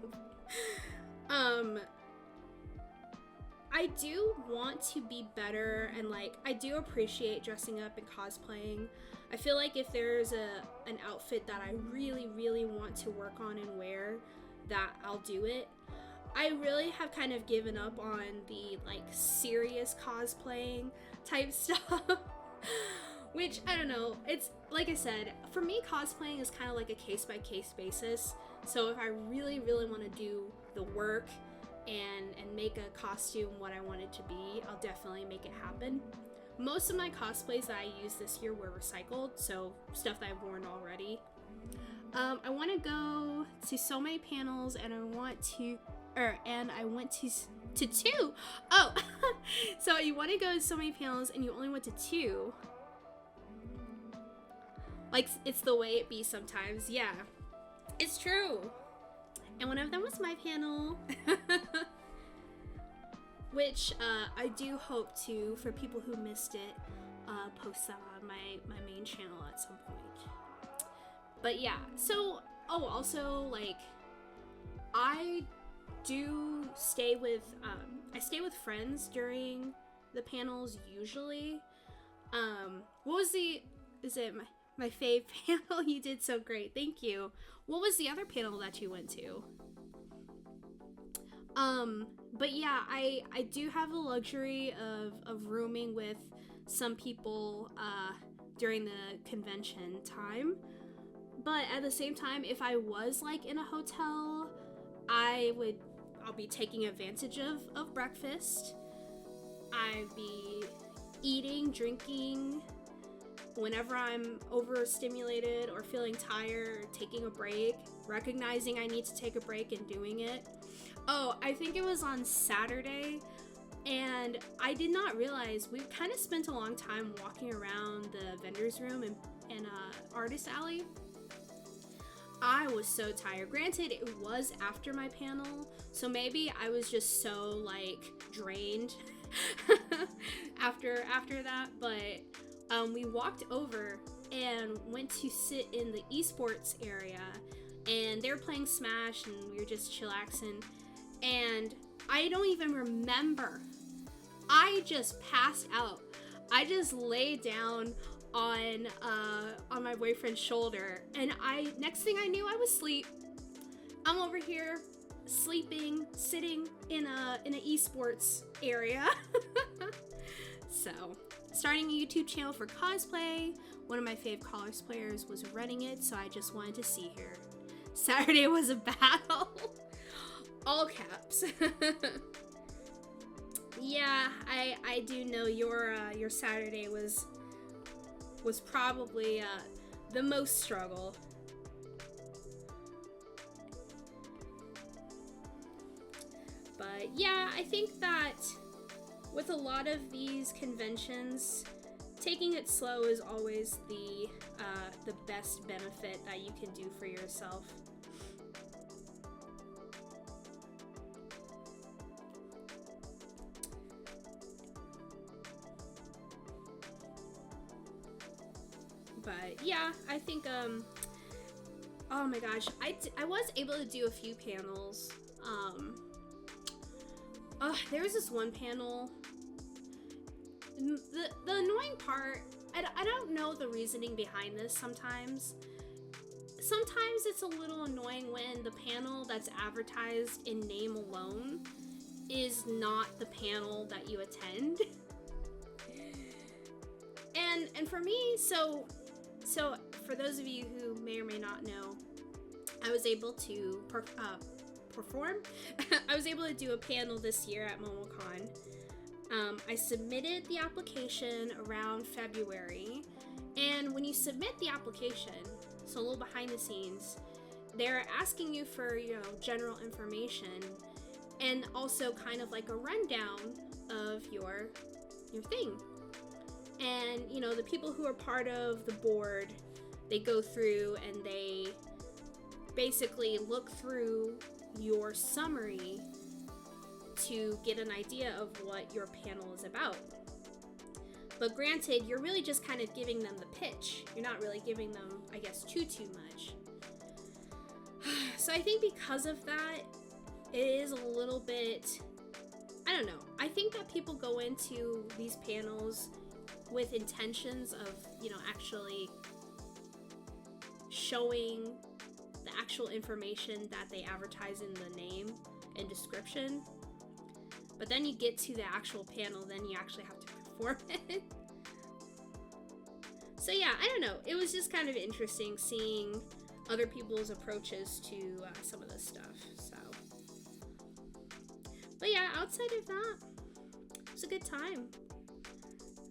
I do want to be better, and like, I do appreciate dressing up and cosplaying. I feel like if there's an outfit that I really, really want to work on and wear, that I'll do it. I really have kind of given up on the like serious cosplaying type stuff. Which, I don't know, it's, like I said, for me, cosplaying is kind of like a case-by-case basis. So if I really, really want to do the work and make a costume what I want it to be, I'll definitely make it happen. Most of my cosplays that I used this year were recycled, so stuff that I've worn already. I want to go to so many panels, and I went to two. Oh, so you want to go to so many panels, and you only went to two. Like, it's the way it be sometimes. Yeah, it's true. And one of them was my panel. Which I do hope to, for people who missed it, post that on my main channel at some point. But yeah, so, oh, also, like, I do stay with, I stay with friends during the panels usually. What was my fave panel? You did so great, thank you. What was the other panel that you went to? But yeah, I do have the luxury of rooming with some people during the convention time. But at the same time, if I was like in a hotel, I'll be taking advantage of breakfast. I'd be eating, drinking, whenever I'm overstimulated or feeling tired, taking a break, recognizing I need to take a break and doing it. Oh, I think it was on Saturday, and I did not realize we kind of spent a long time walking around the vendor's room and artist alley. I was so tired. Granted, it was after my panel, so maybe I was just so like drained after that, but we walked over and went to sit in the esports area, and they were playing Smash, and we were just chillaxing, and I don't even remember. I just passed out. I just laid down on my boyfriend's shoulder, and next thing I knew, I was asleep. I'm over here sleeping, sitting in a esports area. So, starting a YouTube channel for cosplay. One of my fave cosplayers was running it, so I just wanted to see her. Saturday was a battle. All caps. Yeah, I do know your Saturday was probably the most struggle. But yeah, I think that with a lot of these conventions, taking it slow is always the best benefit that you can do for yourself. But yeah, I think oh my gosh, I was able to do a few panels. There was this one panel. The annoying part, I don't know the reasoning behind this sometimes. Sometimes it's a little annoying when the panel that's advertised in name alone is not the panel that you attend. And for me, so for those of you who may or may not know, I was able to perform. I was able to do a panel this year at MomoCon. I submitted the application around February, and when you submit the application, so a little behind the scenes, they're asking you for, general information and also kind of like a rundown of your thing. And, the people who are part of the board, they go through and they basically look through your summary to get an idea of what your panel is about. But granted, you're really just kind of giving them the pitch. You're not really giving them, I guess, too much. So I think because of that, it is a little bit, I don't know. I think that people go into these panels with intentions of, you know, actually showing the actual information that they advertise in the name and description. But then you get to the actual panel, then you actually have to perform it. So yeah, I don't know. It was just kind of interesting seeing other people's approaches to some of this stuff. So, but yeah, outside of that, it was a good time.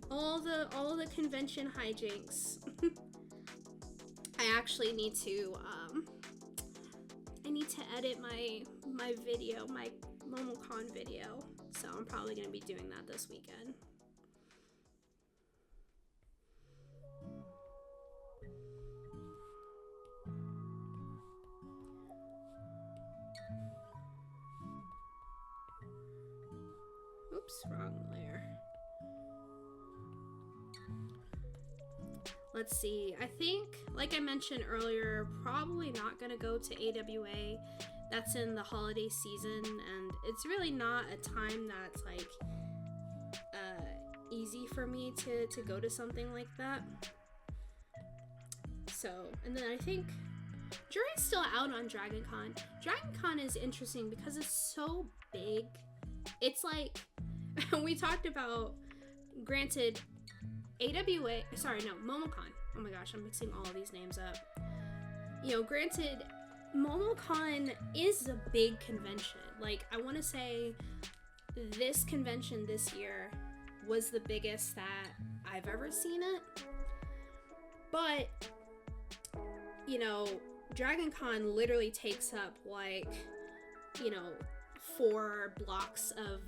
All the convention hijinks. I actually need to edit my video, my MomoCon video. So I'm probably gonna be doing that this weekend. Oops, wrong layer. Let's see. I think, like I mentioned earlier, probably not gonna go to AWA. That's in the holiday season, and it's really not a time that's like easy for me to go to something like that. So, and then I think jury's still out on Dragon Con. Dragon Con is interesting because it's so big. It's like we talked about, granted, AWA, sorry, no, MomoCon. Oh my gosh, I'm mixing all of these names up. You know, granted, MomoCon is a big convention. Like, I want to say this convention this year was the biggest that I've ever seen it. But, you know, Dragon Con literally takes up, like, you know, 4 blocks of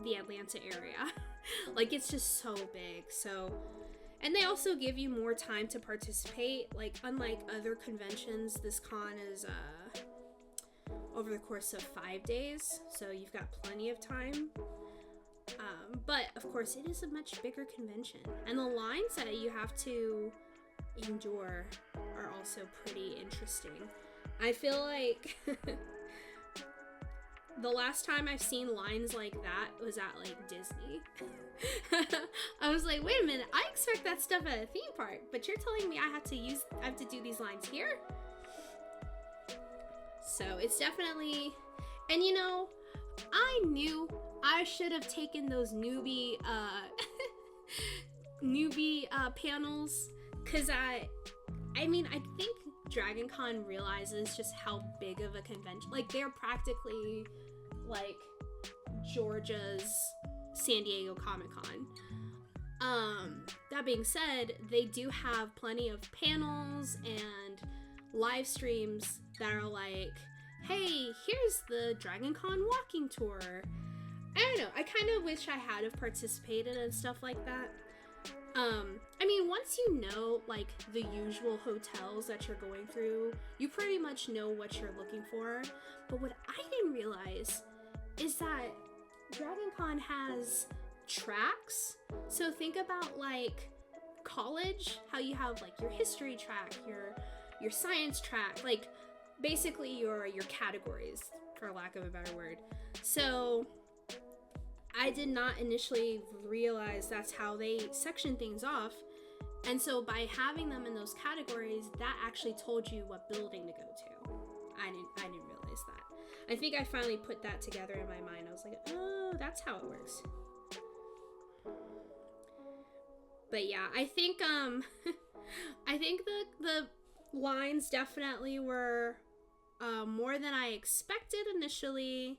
the Atlanta area. Like, it's just so big. So, and they also give you more time to participate. Like, unlike other conventions, this con is over the course of 5 days, so you've got plenty of time. But of course, it is a much bigger convention, and the lines that you have to endure are also pretty interesting. I feel like the last time I've seen lines like that was at, like, Disney. I was like, wait a minute, I expect that stuff at a theme park, but you're telling me I have to do these lines here? So it's definitely, and you know, I knew I should have taken those newbie panels, cause I mean, I think Dragon Con realizes just how big of a convention, like, they're practically like Georgia's San Diego Comic-Con. That being said, they do have plenty of panels and live streams that are like, hey, here's the Dragon Con walking tour. I don't know, I kind of wish I had have participated in stuff like that. I mean, once you know, like, the usual hotels that you're going through, you pretty much know what you're looking for. But what I didn't realize is that Dragon Con has tracks. So think about, like, college, how you have, like, your history track, your science track, like, basically your categories, for lack of a better word. So I did not initially realize that's how they section things off. And so by having them in those categories, that actually told you what building to go to. I didn't realize that. I think I finally put that together in my mind. I was like, oh, that's how it works. But yeah, I think I think the lines definitely were more than I expected initially.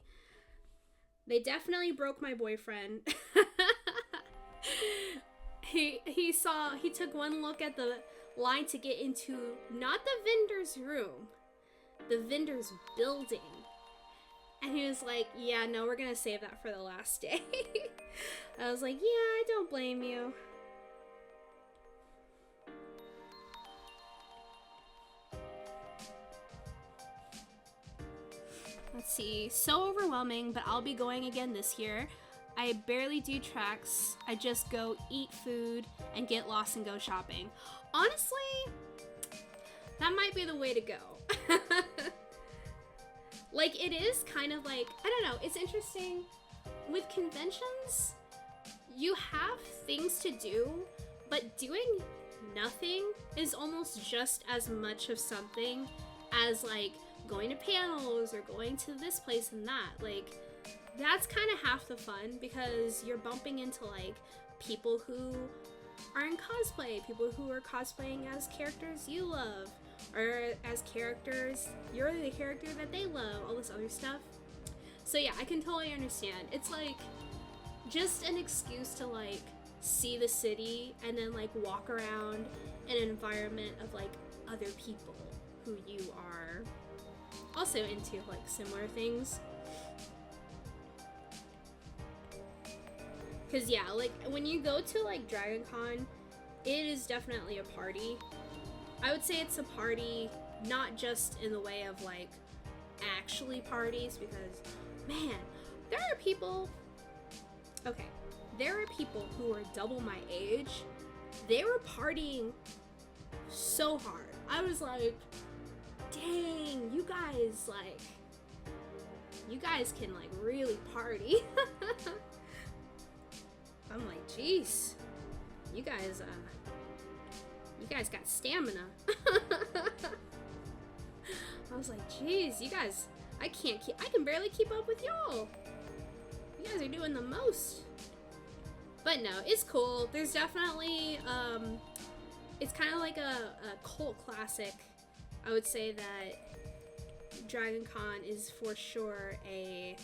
They definitely broke my boyfriend. He took one look at the line to get into not the vendor's room, the vendor's building. And he was like, yeah, no, we're gonna save that for the last day. I was like, yeah, I don't blame you. Let's see, so overwhelming, but I'll be going again this year. I barely do treks. I just go eat food and get lost and go shopping. Honestly, that might be the way to go. Like, it is kind of like, I don't know, it's interesting. With conventions, you have things to do, but doing nothing is almost just as much of something as like going to panels or going to this place and that. Like, that's kind of half the fun, because you're bumping into like people who are in cosplay, people who are cosplaying as characters you love, or as characters, you're the character that they love, all this other stuff. So yeah, I can totally understand. It's like just an excuse to like see the city and then like walk around in an environment of like other people who you are also into like similar things. Cause yeah, like when you go to like Dragon Con, it is definitely a party. I would say it's a party, not just in the way of like actually parties, because man, there are people who are double my age. They were partying so hard. I was like, dang, you guys can like really party. I'm like, jeez, you guys got stamina. I was like, jeez, you guys, I can barely keep up with y'all. You guys are doing the most. But no, it's cool. There's definitely, it's kind of like a cult classic. I would say that Dragon Con is for sure a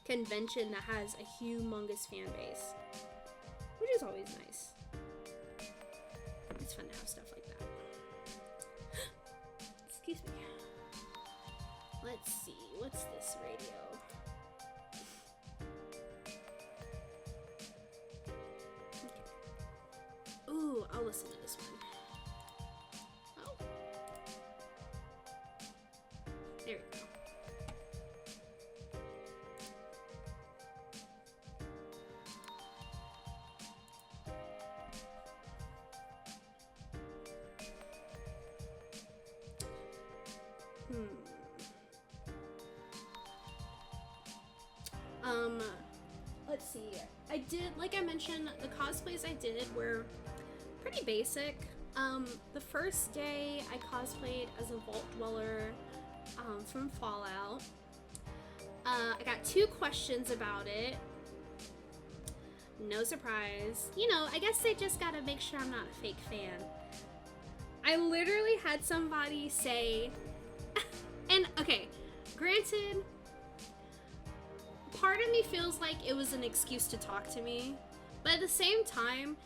convention that has a humongous fan base, which is always nice. It's fun to have stuff like that. Excuse me. Let's see, what's this radio? Okay. Ooh, I'll listen to this one. Oh. There we go. Let's see. I did, like I mentioned, the cosplays I did were pretty basic. The first day I cosplayed as a Vault Dweller from Fallout. I got 2 questions about it. No surprise. You know, I guess they just gotta make sure I'm not a fake fan. I literally had somebody say, and okay, granted, part of me feels like it was an excuse to talk to me, but at the same time,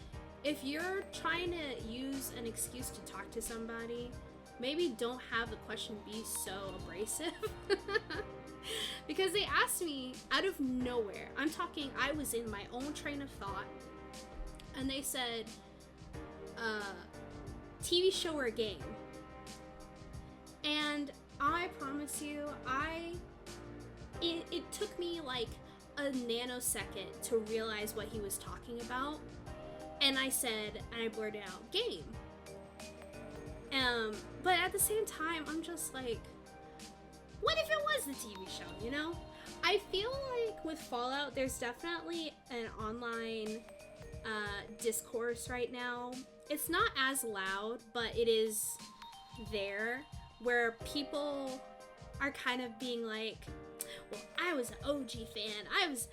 if you're trying to use an excuse to talk to somebody, maybe don't have the question be so abrasive. Because they asked me out of nowhere, I'm talking, I was in my own train of thought, and they said, TV show or game. And I promise you, it took me like a nanosecond to realize what he was talking about. And I said, and I blurted out, game. But at the same time, I'm just like, what if it was the TV show, you know? I feel like with Fallout, there's definitely an online discourse right now. It's not as loud, but it is there, where people are kind of being like, well, I was an OG fan. I was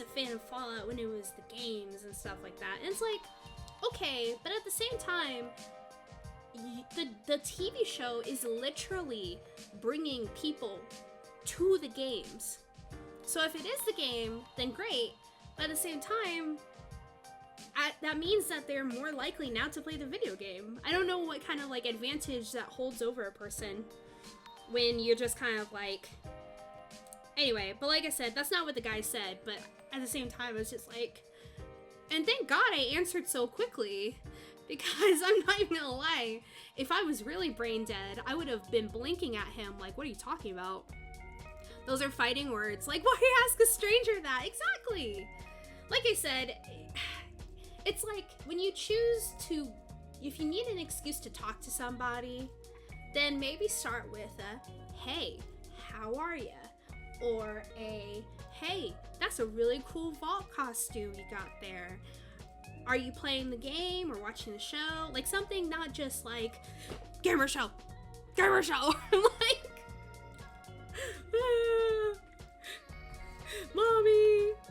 a fan of Fallout when it was the games and stuff like that. And it's like, okay, but at the same time, the TV show is literally bringing people to the games. So if it is the game, then great. But at the same time, that means that they're more likely now to play the video game. I don't know what kind of like advantage that holds over a person when you're just kind of like, anyway, but like I said, that's not what the guy said, but at the same time, it's just like, and thank God I answered so quickly, because I'm not even gonna lie, if I was really brain dead, I would have been blinking at him like, what are you talking about? Those are fighting words. Like, why ask a stranger that? Exactly. Like I said, it's like when you choose to, if you need an excuse to talk to somebody, then maybe start with a, hey, how are ya? Or a, hey, that's a really cool vault costume you got there. Are you playing the game or watching the show? Like something not just like, gamer show. I'm like,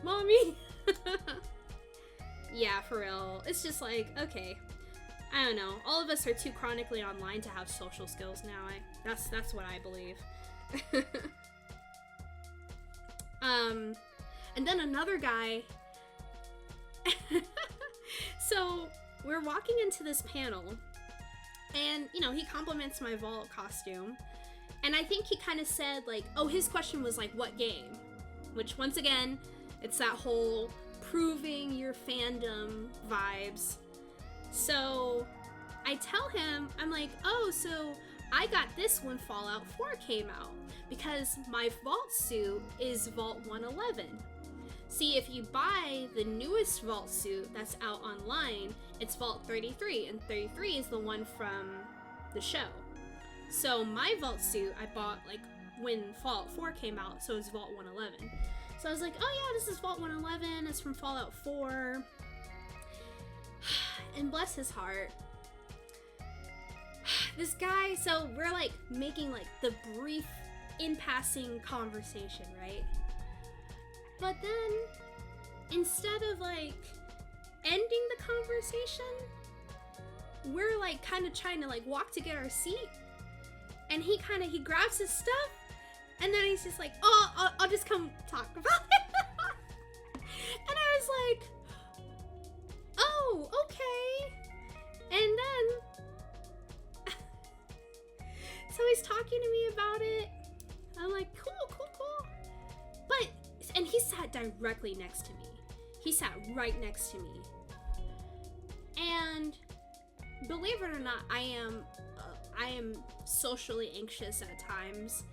mommy. Yeah, for real. It's just like, okay, I don't know. All of us are too chronically online to have social skills now. That's what I believe. And then another guy. So we're walking into this panel, and you know, he compliments my vault costume, and I think he kind of said like, oh, his question was like, what game? Which once again, it's that whole proving your fandom vibes. So I tell him, I'm like, oh, so I got this when Fallout 4 came out because my vault suit is Vault 111. See, if you buy the newest vault suit that's out online, it's Vault 33, and 33 is the one from the show. So my vault suit I bought like when Fallout 4 came out, so it's Vault 111. So I was like, oh yeah, this is Vault 111, it's from Fallout 4. And bless his heart, this guy, so we're like making like the brief in-passing conversation, right? But then, instead of like ending the conversation, we're like kind of trying to like walk to get our seat, and he grabs his stuff, and then he's just like, oh, I'll just come talk about it. And I was like, oh, okay. And then, so he's talking to me about it. I'm like, cool. But, and he sat directly next to me. He sat right next to me. And believe it or not, I am socially anxious at times.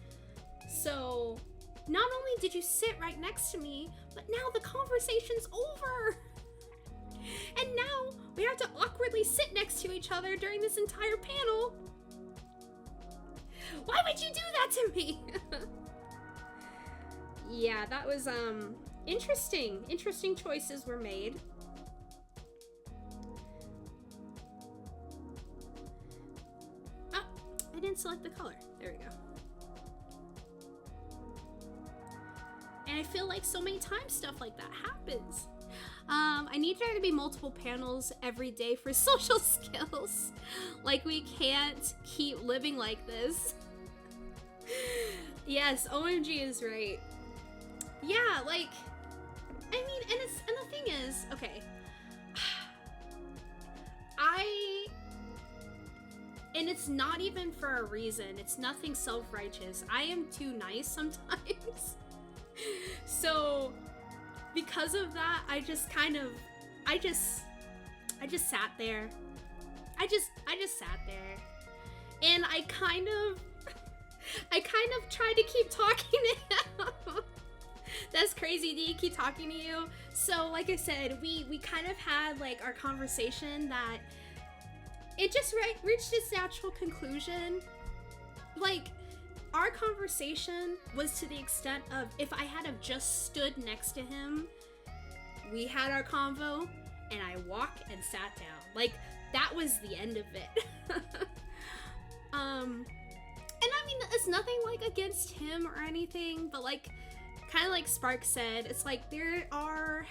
So not only did you sit right next to me, but now the conversation's over. And now we have to awkwardly sit next to each other during this entire panel. Why would you do that to me? Yeah, that was interesting. Interesting choices were made. Ah, I didn't select the color. There we go. And I feel like so many times stuff like that happens. I need there to be multiple panels every day for social skills. Like, we can't keep living like this. Yes, OMG is right. Yeah, like, I mean, and the thing is, okay, and it's not even for a reason. It's nothing self-righteous. I am too nice sometimes. So because of that, I just sat there. I just sat there. And I kind of tried to keep talking to him. That's crazy, D, keep talking to you. So like I said, we kind of had like our conversation that it just reached its natural conclusion. Like, our conversation was to the extent of, if I had have just stood next to him, we had our convo, and I walked and sat down. Like, that was the end of it. And I mean, it's nothing like against him or anything, but like, kind of like Spark said, it's like there are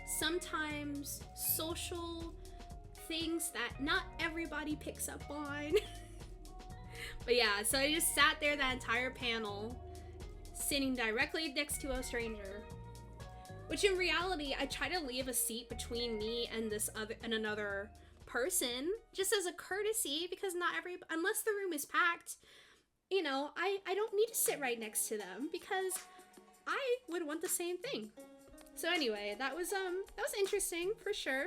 sometimes social things that not everybody picks up on. But yeah, so I just sat there that entire panel, sitting directly next to a stranger. Which in reality, I try to leave a seat between me and another person, just as a courtesy, because unless the room is packed, you know, I don't need to sit right next to them because I would want the same thing. So anyway, that was interesting for sure.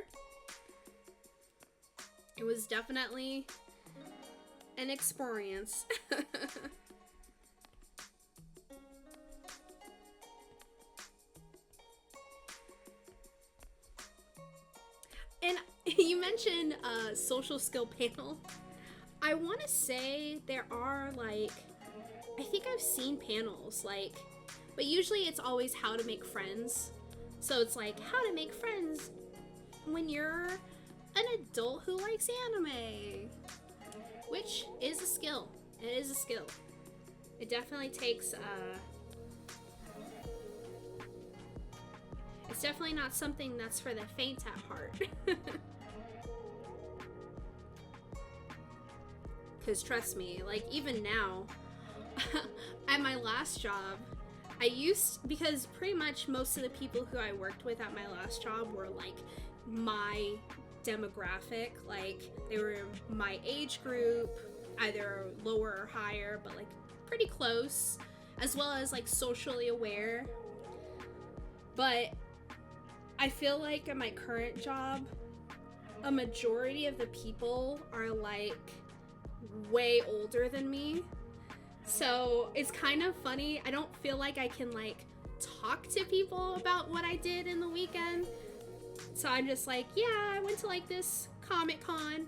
It was definitely an experience. you mentioned social skill panel. I want to say there are like, I think I've seen panels like, but usually it's always how to make friends. So it's like how to make friends when you're an adult who likes anime, which is a skill. It is a skill. It definitely takes, it's definitely not something that's for the faint at heart. Because trust me, like even now, at my last job, because pretty much most of the people who I worked with at my last job were like my demographic, like they were my age group, either lower or higher, but like pretty close, as well as like socially aware. But I feel like at my current job, a majority of the people are like way older than me. So it's kind of funny. I don't feel like I can like talk to people about what I did in the weekend. So I'm just like, yeah, I went to like this Comic-Con,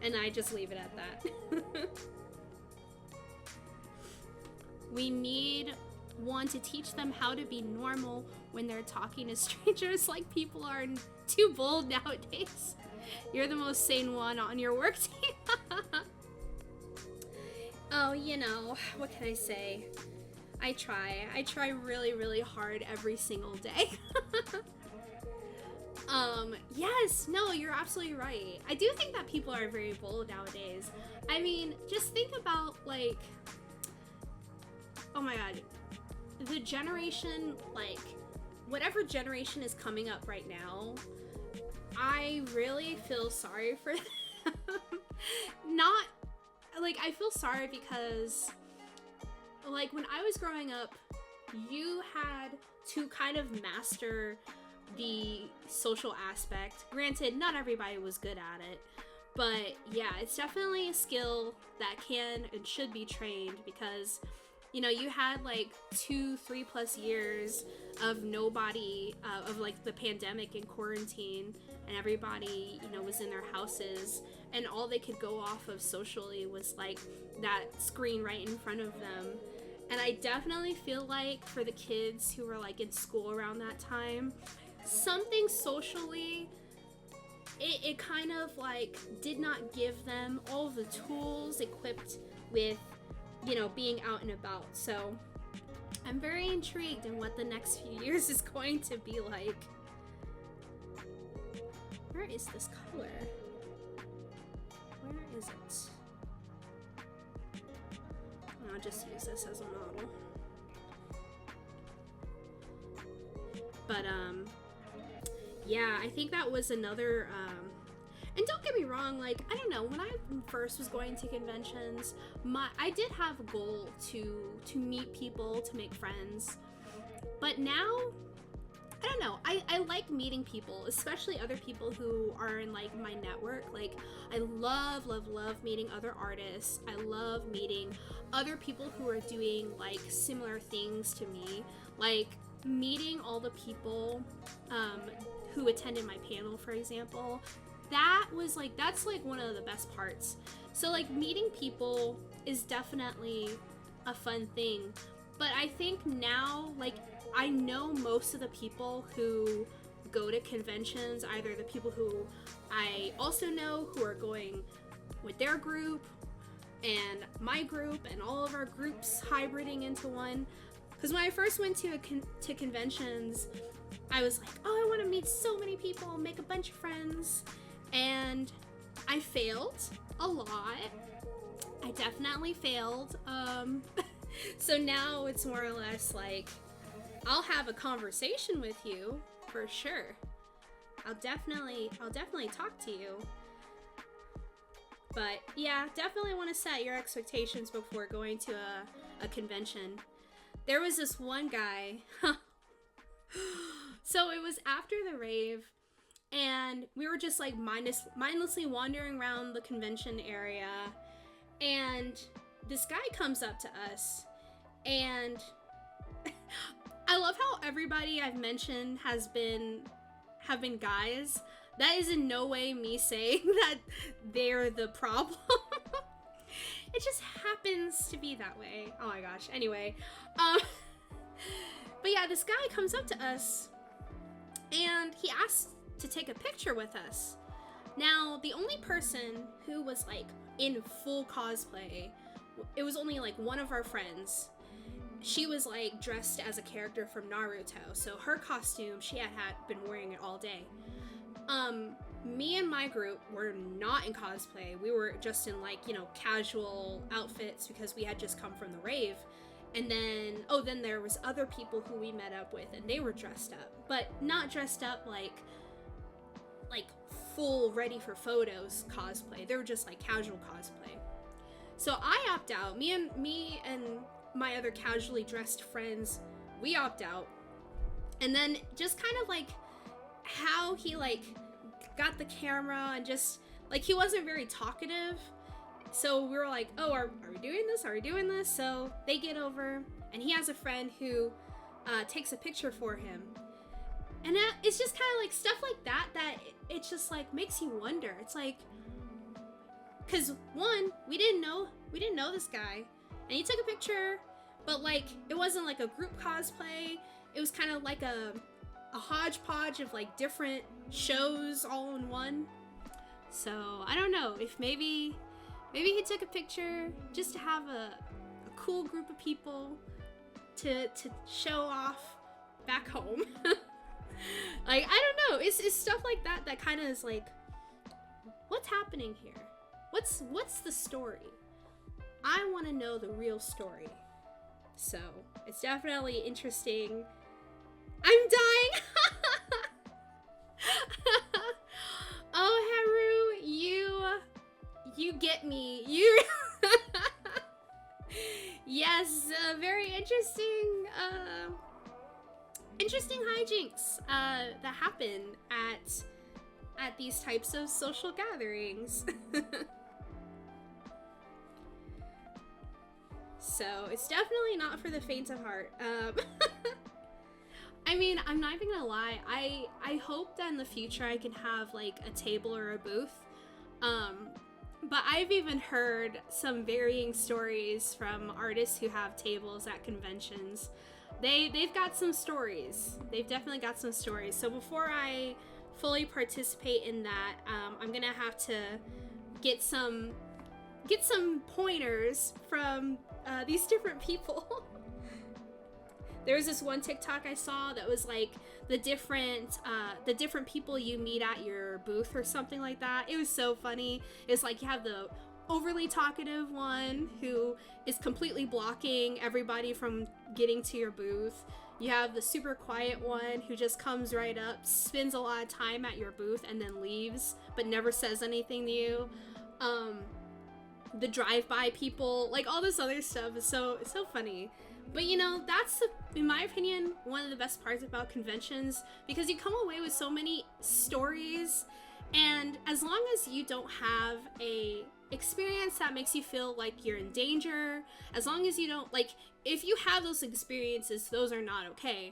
and I just leave it at that. We need one to teach them how to be normal when they're talking to strangers, like people are too bold nowadays. You're the most sane one on your work team. Oh, you know, what can I say? I try really, really hard every single day. Yes, no, you're absolutely right. I do think that people are very bold nowadays. I mean, just think about like, oh my god, the generation, like, whatever generation is coming up right now, I really feel sorry for them. Not, like, I feel sorry because, like, when I was growing up, you had to kind of master the social aspect. Granted, not everybody was good at it, but yeah, it's definitely a skill that can and should be trained because, you know, you had like 2-3+ years of nobody, of like the pandemic and quarantine, and everybody, you know, was in their houses, and all they could go off of socially was like that screen right in front of them. And I definitely feel like for the kids who were like in school around that time, something socially, it kind of like did not give them all the tools equipped with, you know, being out and about. So I'm very intrigued in what the next few years is going to be like. Where is this color? Where is it? I'll just use this as a model. But yeah, I think that was another, and don't get me wrong, like, I don't know, when I first was going to conventions, I did have a goal to meet people, to make friends, but now, I don't know, I like meeting people, especially other people who are in, like, my network. Like, I love meeting other artists. I love meeting other people who are doing, like, similar things to me, like, meeting all the people, who attended my panel, for example. That was like, that's like one of the best parts. So like meeting people is definitely a fun thing, but I think now, like, I know most of the people who go to conventions, either the people who I also know who are going with their group and my group and all of our groups hybriding into one. Because when I first went to conventions, I was like, oh, I want to meet so many people, make a bunch of friends, and I failed a lot. I definitely failed. So now it's more or less like, I'll have a conversation with you for sure. I'll definitely talk to you. But yeah, definitely want to set your expectations before going to a convention. There was this one guy. So it was after the rave, and we were just like mindlessly wandering around the convention area, and this guy comes up to us, and I love how everybody I've mentioned have been guys, That is in no way me saying that they're the problem. It just happens to be that way. Oh my gosh. Anyway, but yeah, this guy comes up to us and he asks to take a picture with us. Now, the only person who was like in full cosplay, it was only like one of our friends. She was like dressed as a character from Naruto, so her costume, she had been wearing it all day. Me and my group were not in cosplay. We were just in like, you know, casual outfits because we had just come from the rave. And then, then there was other people who we met up with and they were dressed up, but not dressed up like full ready for photos cosplay. They were just like casual cosplay. So I opt out. Me and my other casually dressed friends, we opt out. And then just kind of like how he like got the camera and just like he wasn't very talkative. So we were like, oh, are we doing this? Are we doing this? So they get over and he has a friend who takes a picture for him. And it's just kind of like stuff like that it just like makes you wonder. It's like, because one, we didn't know this guy, and he took a picture, but like it wasn't like a group cosplay. It was kind of like a hodgepodge of like different shows all in one. So I don't know if maybe he took a picture just to have a cool group of people to show off back home. Like, I don't know, it's stuff like that kind of is like, what's happening here? What's the story? I want to know the real story. So it's definitely interesting. I'm dying. Oh, Haru, you get me. You yes, very interesting hijinks that happen at these types of social gatherings. So it's definitely not for the faint of heart. I mean, I'm not even gonna lie, I hope that in the future I can have like a table or a booth. But I've even heard some varying stories from artists who have tables at conventions. They've got some stories. They've definitely got some stories. So before I fully participate in that, I'm gonna have to get some pointers from these different people. There was this one TikTok I saw that was like the different people you meet at your booth or something like that. It was so funny. It's like you have the overly talkative one who is completely blocking everybody from getting to your booth. You have the super quiet one who just comes right up, spends a lot of time at your booth and then leaves, but never says anything to you. The drive-by people, like all this other stuff is so funny. But you know, that's, in my opinion, one of the best parts about conventions, because you come away with so many stories, and as long as you don't have a experience that makes you feel like you're in danger, as long as you don't, like, if you have those experiences, those are not okay.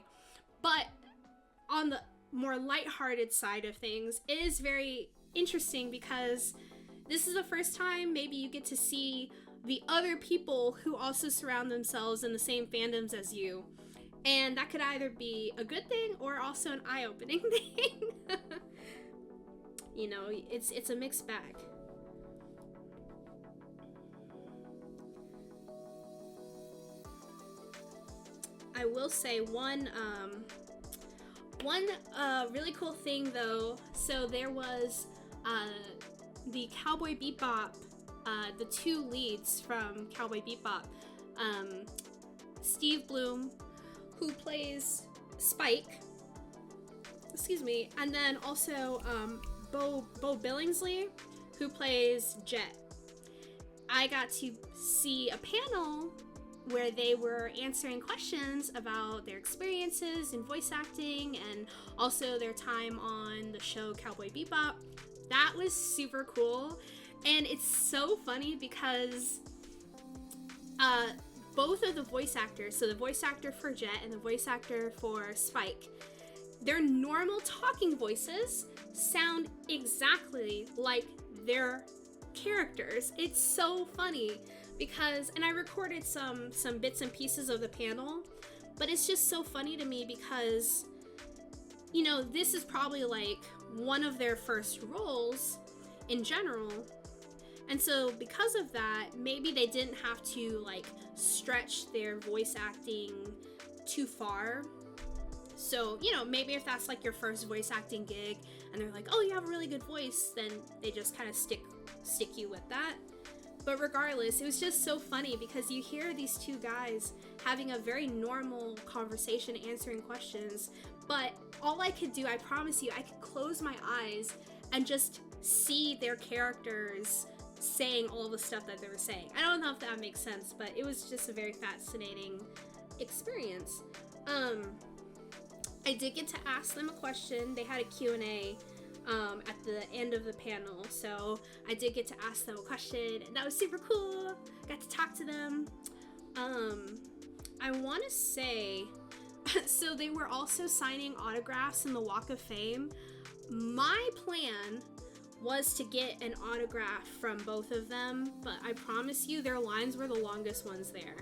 But on the more lighthearted side of things, it is very interesting because this is the first time maybe you get to see the other people who also surround themselves in the same fandoms as you. And that could either be a good thing or also an eye-opening thing. You know, it's a mixed bag. I will say one really cool thing though. So there was the Cowboy Bebop, the two leads from Cowboy Bebop, Steve Bloom, who plays Spike, and then also Bo Billingsley, who plays Jet. I got to see a panel where they were answering questions about their experiences in voice acting and also their time on the show Cowboy Bebop. That was super cool. And it's so funny because both of the voice actors, so the voice actor for Jet and the voice actor for Spike, their normal talking voices sound exactly like their characters. It's so funny because, and I recorded some bits and pieces of the panel, but it's just so funny to me because, you know, this is probably like one of their first roles in general. And so because of that, maybe they didn't have to like stretch their voice acting too far. So, you know, maybe if that's like your first voice acting gig and they're like, oh, you have a really good voice, then they just kind of stick you with that. But regardless, it was just so funny because you hear these two guys having a very normal conversation, answering questions, but all I could do, I promise you, I could close my eyes and just see their characters saying all the stuff that they were saying. I don't know if that makes sense, but it was just a very fascinating experience. I did get to ask them a question. They had a Q&A at the end of the panel, so I did get to ask them a question, and that was super cool. Got to talk to them. I want to say, so they were also signing autographs in the Walk of Fame. My plan was to get an autograph from both of them, but I promise you their lines were the longest ones there.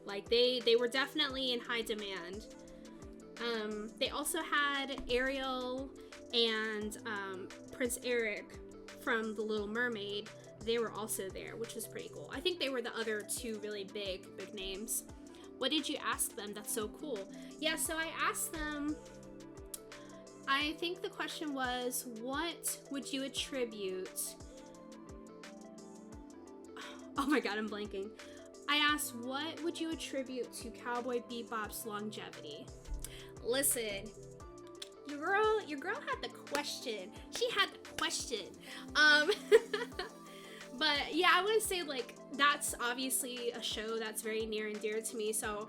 Like, they were definitely in high demand. They also had Ariel and Prince Eric from The Little Mermaid. They were also there, which was pretty cool. I think they were the other two really big names. What did you ask them? That's so cool. Yeah, so I asked them, I think the question was, what would you attribute... Oh my god, I'm blanking. I asked, what would you attribute to Cowboy Bebop's longevity? Listen, your girl had the question. She had the question. But yeah, I would say like that's obviously a show that's very near and dear to me. So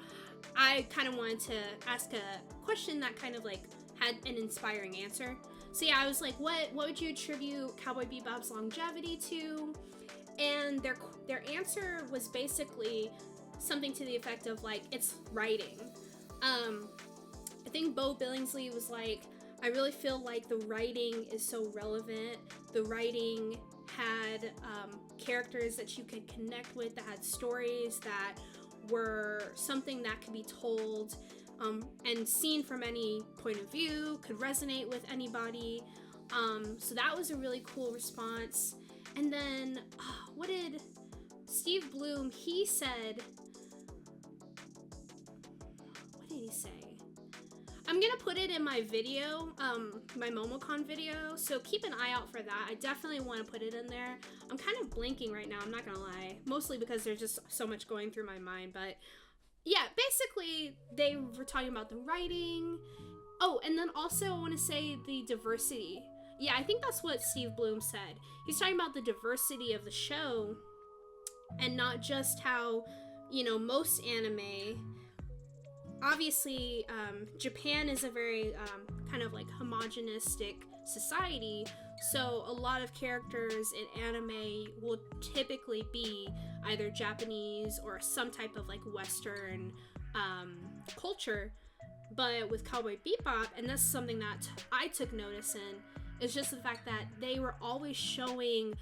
I kind of wanted to ask a question that kind of like had an inspiring answer. So yeah, I was like, what would you attribute Cowboy Bebop's longevity to? And their answer was basically something to the effect of like, it's writing. I think Bo Billingsley was like, I really feel like the writing is so relevant. The writing had characters that you could connect with, that had stories that were something that could be told and seen from any point of view, could resonate with anybody. So that was a really cool response. And then, what did Steve Bloom, he said, what did he say? I'm gonna put it in my video, my MomoCon video, so keep an eye out for that. I definitely want to put it in there. I'm kind of blanking right now, I'm not gonna lie. Mostly because there's just so much going through my mind, but yeah, basically, they were talking about the writing. Oh, and then also I want to say the diversity. Yeah, I think that's what Steve Bloom said. He's talking about the diversity of the show and not just how, you know, most anime, obviously, Japan is a very kind of like homogenistic society, so a lot of characters in anime will typically be either Japanese or some type of like Western culture. But with Cowboy Bebop, and that's something that I took notice in, is just the fact that they were always showing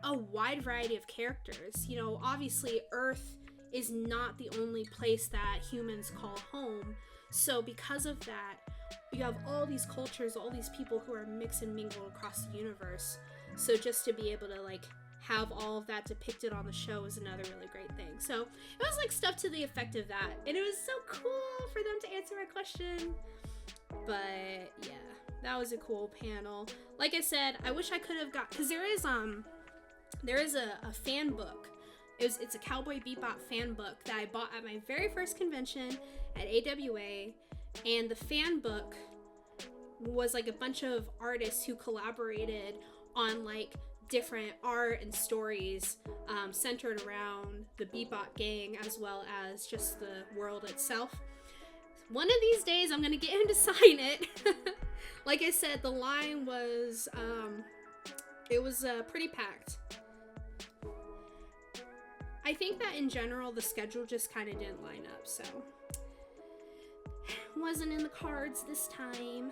a wide variety of characters. You know, obviously Earth is not the only place that humans call home. So because of that, you have all these cultures, all these people who are mixed and mingled across the universe. So just to be able to like have all of that depicted on the show is another really great thing. So it was like stuff to the effect of that. And it was so cool for them to answer my question. But yeah, that was a cool panel. Like I said, I wish I could have got, because there is a fan book. It's a Cowboy Bebop fan book that I bought at my very first convention at AWA, and the fan book was like a bunch of artists who collaborated on like different art and stories centered around the Bebop gang as well as just the world itself. One of these days I'm gonna get him to sign it. Like I said, the line was it was pretty packed. I think that in general the schedule just kind of didn't line up, so wasn't in the cards this time.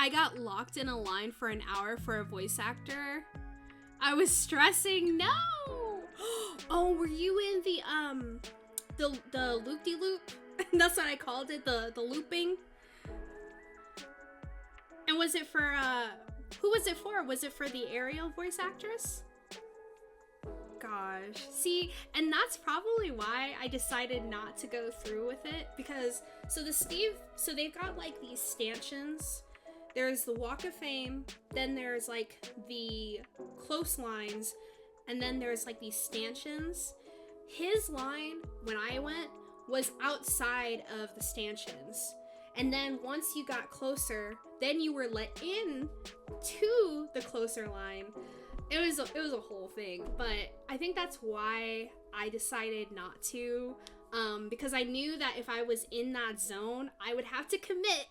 I got locked in a line for an hour for a voice actor. I was stressing. No. Oh, were you in the loop-de-loop? That's what I called it, the looping. And was it for who was it for? Was it for the Ariel voice actress? Gosh. See, and that's probably why I decided not to go through with it, because so they've got like these stanchions. There's the Walk of Fame, then there's like the close lines, and then there's like these stanchions. His line when I went was outside of the stanchions. And then once you got closer, then you were let in to the closer line. It was a whole thing, but I think that's why I decided not to, because I knew that if I was in that zone, I would have to commit,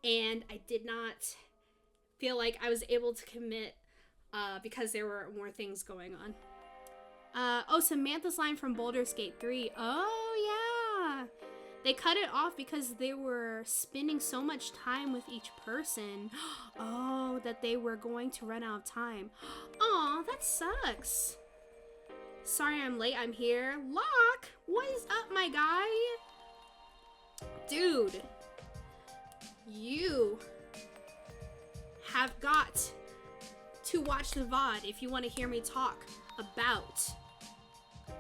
and I did not feel like I was able to commit because there were more things going on. Oh, Samantha's line from Baldur's Gate 3. Oh, yeah. They cut it off because they were spending so much time with each person. Oh, that they were going to run out of time. Aw, that sucks. Sorry I'm late, I'm here. Lark, what is up, my guy? Dude, you have got to watch the VOD if you want to hear me talk about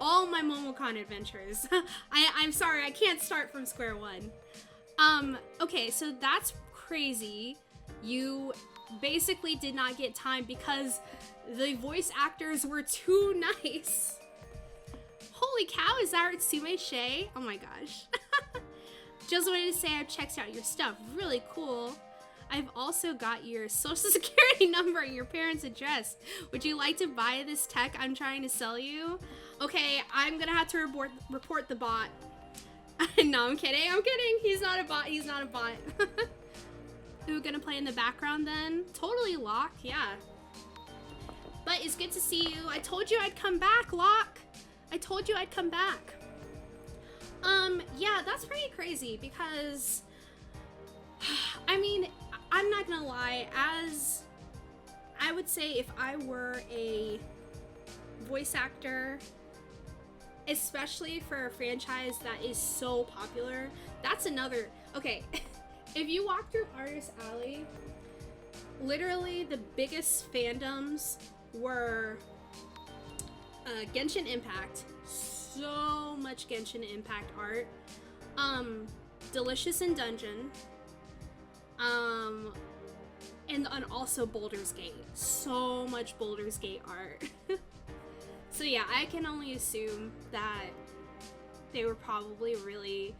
all my MomoCon adventures. I'm sorry, I can't start from square one. Okay, so that's crazy. You basically did not get time because the voice actors were too nice. Holy cow, is that Artsume Shae? Oh my gosh. Just wanted to say I've checked out your stuff. Really cool. I've also got your social security number and your parents' address. Would you like to buy this tech I'm trying to sell you? Okay, I'm gonna have to report the bot. No, I'm kidding. He's not a bot. Who gonna play in the background then? Totally, Locke. Yeah. But it's good to see you. I told you I'd come back, Locke. I told you I'd come back. Yeah, that's pretty crazy because, I mean, I'm not gonna lie, as I would say if I were a voice actor, especially for a franchise that is so popular, that's another, okay, if you walk through Artist Alley, literally the biggest fandoms were Genshin Impact, so much Genshin Impact art, Delicious in Dungeon, and also Baldur's Gate. So much Baldur's Gate art. So yeah, I can only assume that they were probably really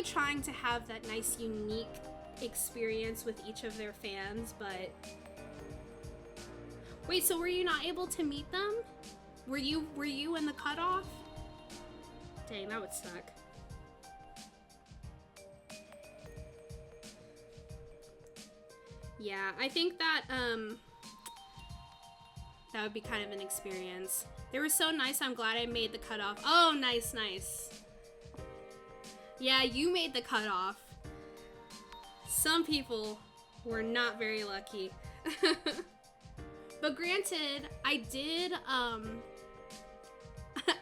trying to have that nice, unique experience with each of their fans, but... Wait, so were you not able to meet them? Were you in the cutoff? Dang, that would suck. Yeah, I think that, that would be kind of an experience. They were so nice, I'm glad I made the cutoff. Oh, nice, nice. Yeah, you made the cutoff. Some people were not very lucky. But granted, I did, I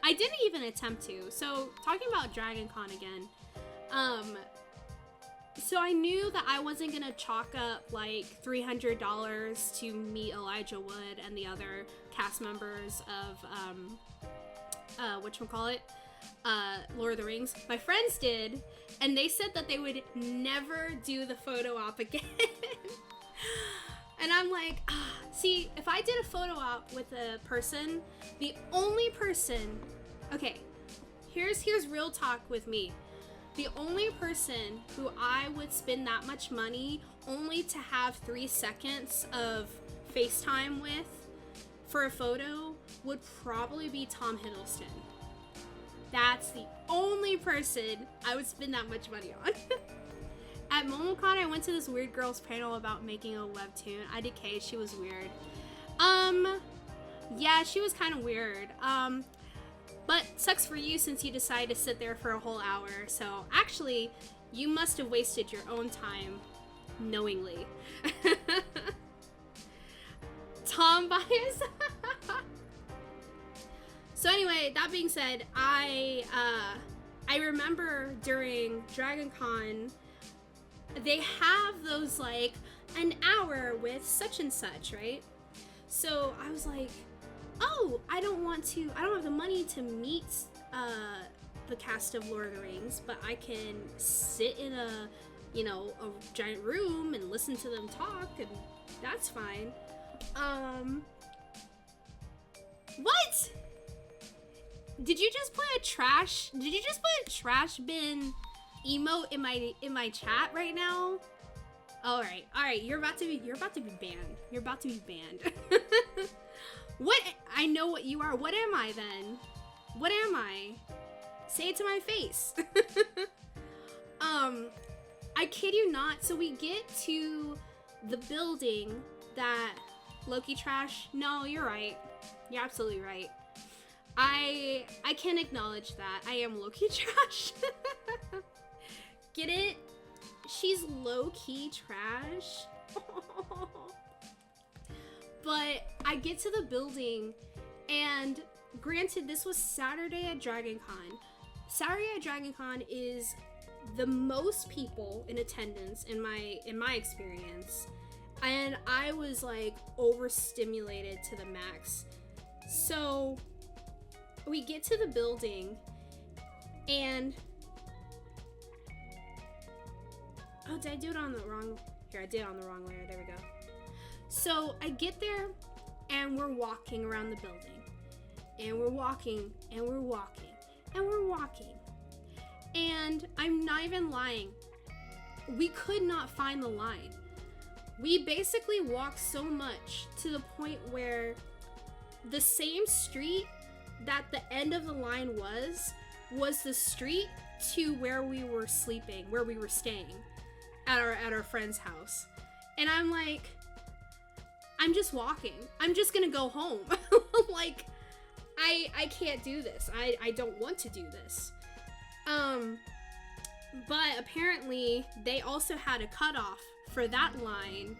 didn't even attempt to. So, talking about Dragon Con again, so I knew that I wasn't gonna chalk up like $300 to meet Elijah Wood and the other cast members of, whatchamacallit, Lord of the Rings. My friends did, and they said that they would never do the photo op again. And I'm like, see, if I did a photo op with a person, the only person, okay, here's real talk with me. The only person who I would spend that much money only to have 3 seconds of FaceTime with for a photo would probably be Tom Hiddleston. That's the only person I would spend that much money on. At MomoCon, I went to this weird girl's panel about making a webtoon. IDK, she was weird. Yeah, she was kind of weird. But sucks for you since you decided to sit there for a whole hour. So actually, you must have wasted your own time knowingly. Tom bias. So anyway, that being said, I remember during Dragon Con, they have those like an hour with such and such, right? So I was like, oh, I don't have the money to meet the cast of Lord of the Rings, but I can sit in a giant room and listen to them talk, and that's fine. What? Did you just put a trash bin emote in my chat right now? All right, you're about to be banned. What? I know what you are. What am I then? What am I? Say it to my face. I kid you not. So we get to the building that Loki trash. No, you're right. You're absolutely right. I can acknowledge that. I am low-key trash. Get it? She's low-key trash. But I get to the building, and granted, this was Saturday at Dragon Con. Saturday at Dragon Con is the most people in attendance in my experience. And I was like overstimulated to the max. So we get to the building, and oh, did I do it on the wrong? Here, I did it on the wrong layer. There we go. So I get there, and we're walking around the building, and we're walking, and we're walking, and we're walking, and I'm not even lying. We could not find the line. We basically walked so much to the point where the same street that the end of the line was the street to where we were sleeping, where we were staying at our friend's house. And I'm like, I'm just walking. I'm just gonna go home. Like, I can't do this. I don't want to do this. But apparently they also had a cutoff for that line.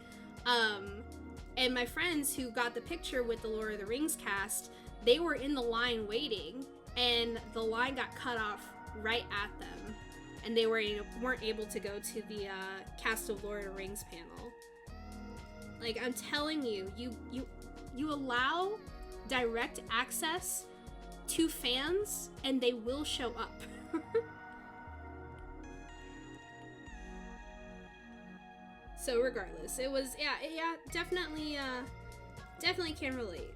And my friends who got the picture with the Lord of the Rings cast, they were in the line waiting, and the line got cut off right at them, and they weren't able to go to the cast of Lord of the Rings panel. Like, I'm telling you, you allow direct access to fans, and they will show up. So regardless, it was yeah, definitely can relate.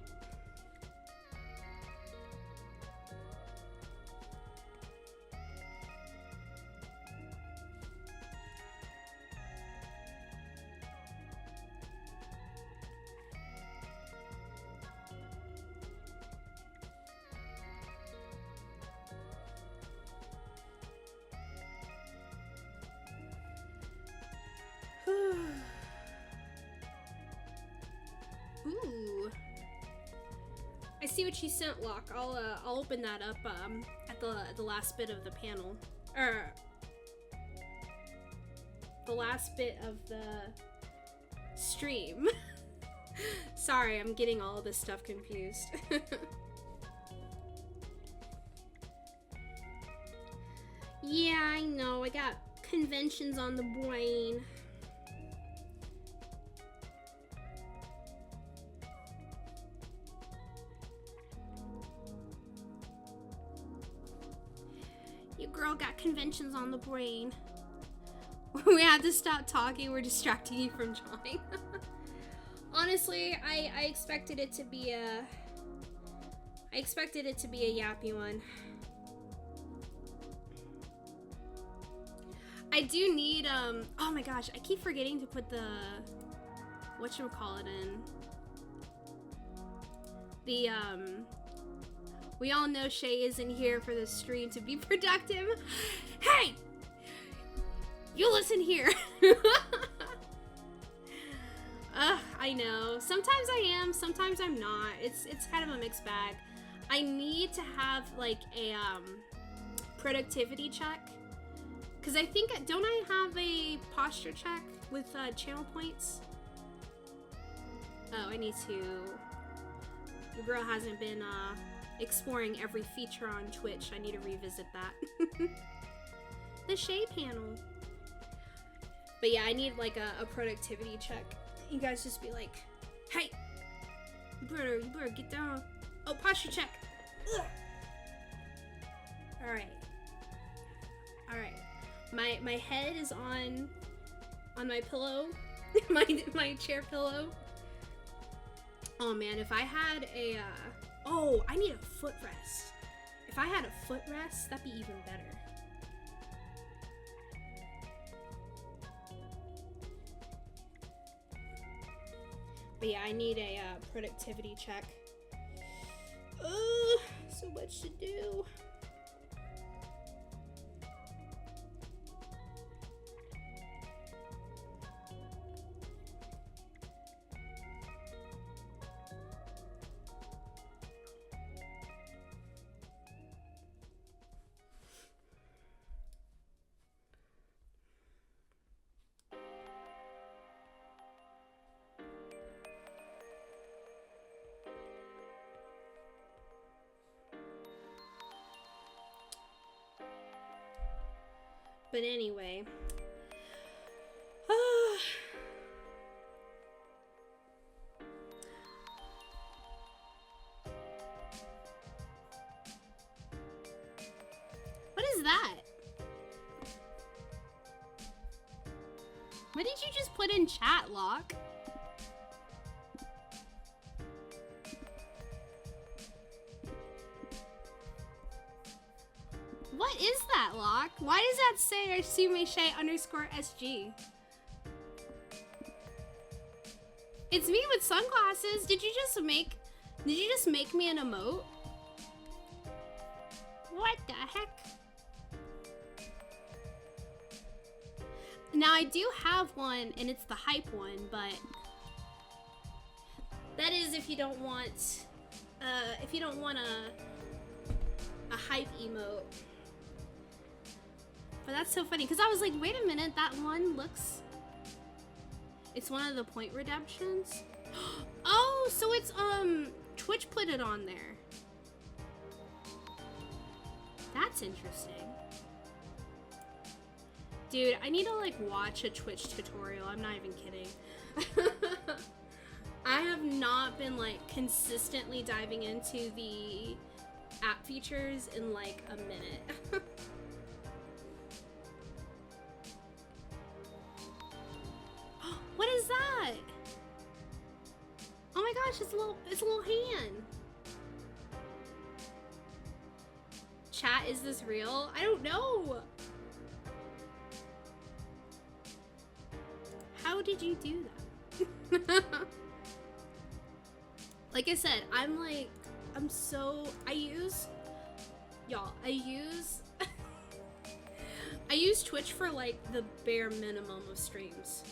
Ooh, I see what she sent, Lark. I'll open that up at the last bit of the panel, or the last bit of the stream. Sorry, I'm getting all this stuff confused. Yeah, I know. I got conventions on the brain. Your girl got conventions on the brain. We had to stop talking. We're distracting you from drawing. Honestly, I expected it to be a yappy one. I do need oh my gosh, I keep forgetting to put the whatchamacallit in. The we all know Shae isn't here for the stream to be productive. Hey! You listen here. I know. Sometimes I am, sometimes I'm not. It's kind of a mixed bag. I need to have like a productivity check. Cause I think, don't I have a posture check with channel points. Oh, I need to. The girl hasn't been exploring every feature on Twitch. I need to revisit that. The Shae panel. But yeah, I need like a productivity check. You guys just be like, hey, you better get down. Oh, posture check. Ugh. All right. My head is on my pillow, my chair pillow. Oh man, if I had a oh, I need a footrest. If I had a footrest, that'd be even better. But yeah, I need a productivity check. So much to do. But anyway, what is that? What did you just put in chat, Lark? What is that, Lark? Why does that say Artsume Shae _SG? It's me with sunglasses. Did you just make me an emote? What the heck? Now I do have one, and it's the hype one, but that is if you don't want a hype emote. But that's so funny, because I was like, wait a minute, that one looks... It's one of the point redemptions? Oh, so it's, Twitch put it on there. That's interesting. Dude, I need to, like, watch a Twitch tutorial. I'm not even kidding. I have not been, like, consistently diving into the app features in, like, a minute. What is that? Oh my gosh, it's a little hand. Chat, is this real? I don't know. How did you do that? Like I said, I use Twitch for like the bare minimum of streams.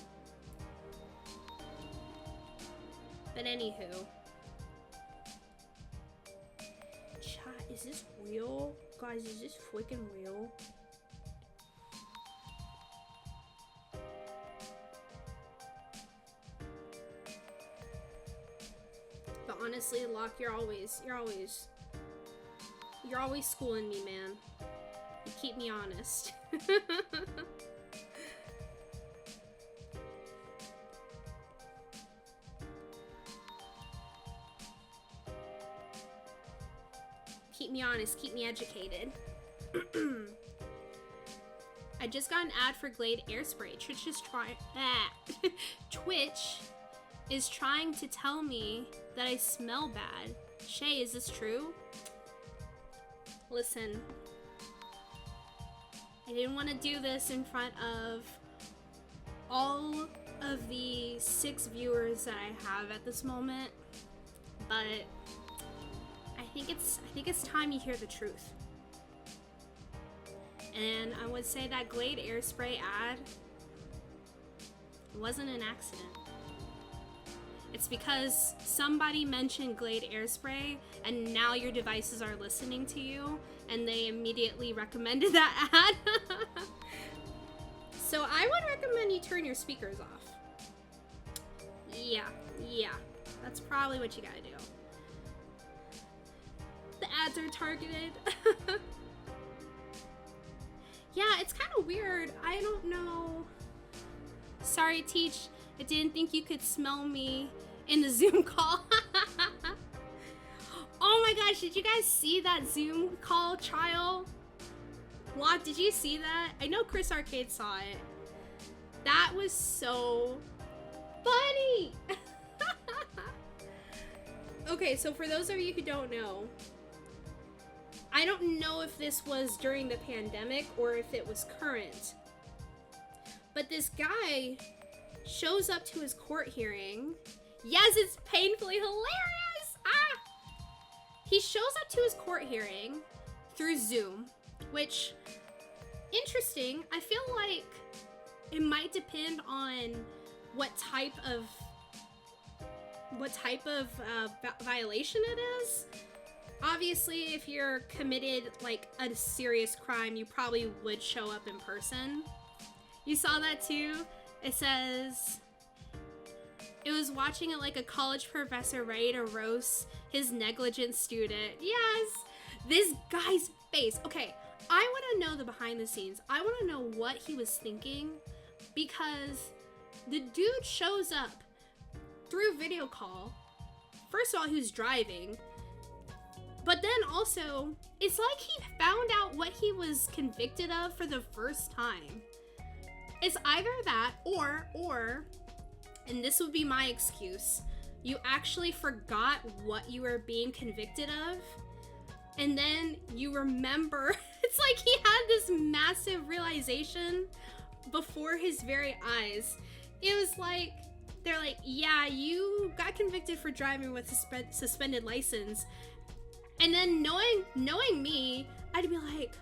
But anywho, chat, is this real? Guys, is this freaking real? But honestly, Locke, you're always schooling me, man. You keep me honest. Keep me honest, keep me educated. I just got an ad for Glade Airspray. Twitch is trying to tell me that I smell bad. Shae, is this true? Listen, I didn't want to do this in front of all of the 6 viewers that I have at this moment, but I think it's time you hear the truth. And I would say that Glade Airspray ad wasn't an accident. It's because somebody mentioned Glade Airspray and now your devices are listening to you and they immediately recommended that ad. So I would recommend you turn your speakers off. Yeah, that's probably what you gotta do. The ads are targeted. Yeah, it's kind of weird. I don't know. Sorry, Teach. I didn't think you could smell me in the Zoom call. Oh my gosh, did you guys see that Zoom call trial? What? Did you see that? I know Chris Arcade saw it. That was so funny. Okay, so for those of you who don't know, I don't know if this was during the pandemic or if it was current, but this guy shows up to his court hearing. Yes, it's painfully hilarious. He shows up to his court hearing through Zoom, which, interesting. I feel like it might depend on what type of violation it is. Obviously, if you're committed like a serious crime, you probably would show up in person. You saw that too? It says, it was watching it like a college professor ready to roast his negligent student. Yes! This guy's face. Okay, I want to know the behind the scenes. I want to know what he was thinking, because the dude shows up through video call. First of all, he was driving. But then also, it's like he found out what he was convicted of for the first time. It's either that or, and this would be my excuse, you actually forgot what you were being convicted of, and then you remember. It's like he had this massive realization before his very eyes. It was like, they're like, yeah, you got convicted for driving with suspended license. And then knowing me, I'd be like,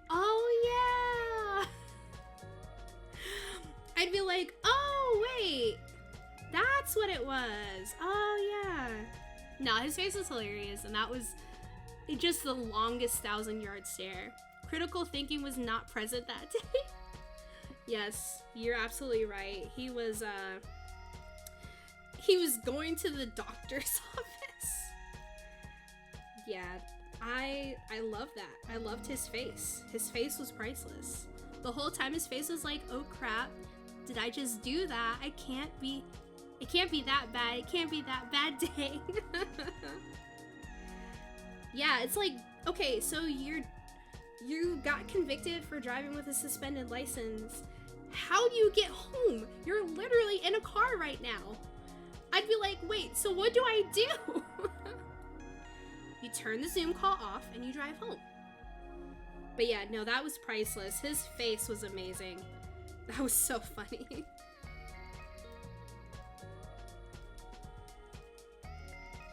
oh yeah. I'd be like, oh wait, that's what it was. Oh yeah. No, his face was hilarious, and that was just the longest 1,000-yard stare. Critical thinking was not present that day. Yes, you're absolutely right. He was going to the doctor's office. Yeah, I love that. I loved his face. His face was priceless. The whole time his face was like, oh crap, did I just do that? It can't be that bad. It can't be that bad day. Yeah, it's like, okay, so you got convicted for driving with a suspended license. How do you get home? You're literally in a car right now. I'd be like, wait, so what do I do? You turn the Zoom call off and you drive home. But yeah, no, that was priceless. His face was amazing. That was so funny.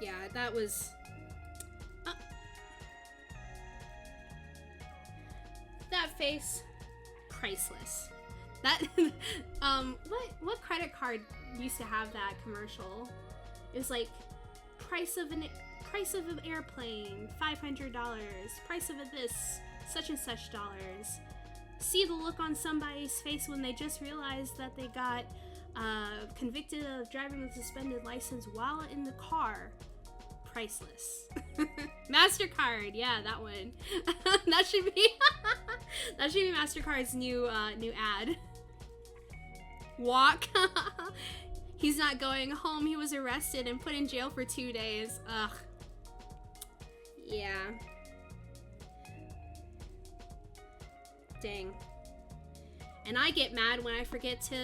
Yeah, that was... that face, priceless. That, what credit card used to have that commercial? It was like, price of an airplane, $500. Price of this, such and such dollars. See the look on somebody's face when they just realized that they got convicted of driving with a suspended license while in the car. Priceless. MasterCard, yeah, that one. That should be MasterCard's new ad. Walk. He's not going home. He was arrested and put in jail for 2 days. Ugh. Yeah. Dang. And I get mad when I forget to,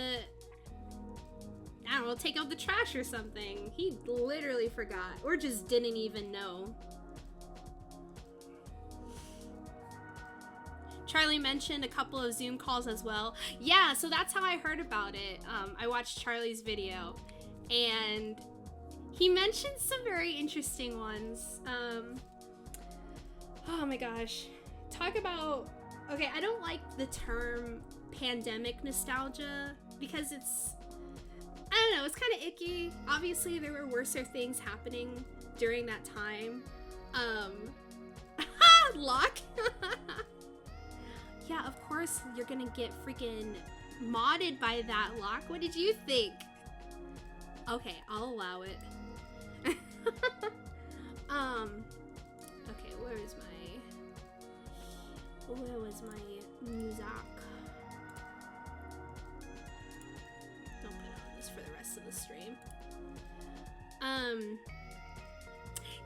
I don't know, take out the trash or something. He literally forgot, or just didn't even know. Charlie mentioned a couple of Zoom calls as well. Yeah, so that's how I heard about it. I watched Charlie's video, and he mentioned some very interesting ones. Oh my gosh. Talk about, okay, I don't like the term pandemic nostalgia because it's, I don't know, it's kind of icky. Obviously, there were worser things happening during that time. Lark. Yeah, of course you're gonna get freaking modded by that, Lark. What did you think? Okay, I'll allow it. Okay, where was my music? Don't put on this for the rest of the stream.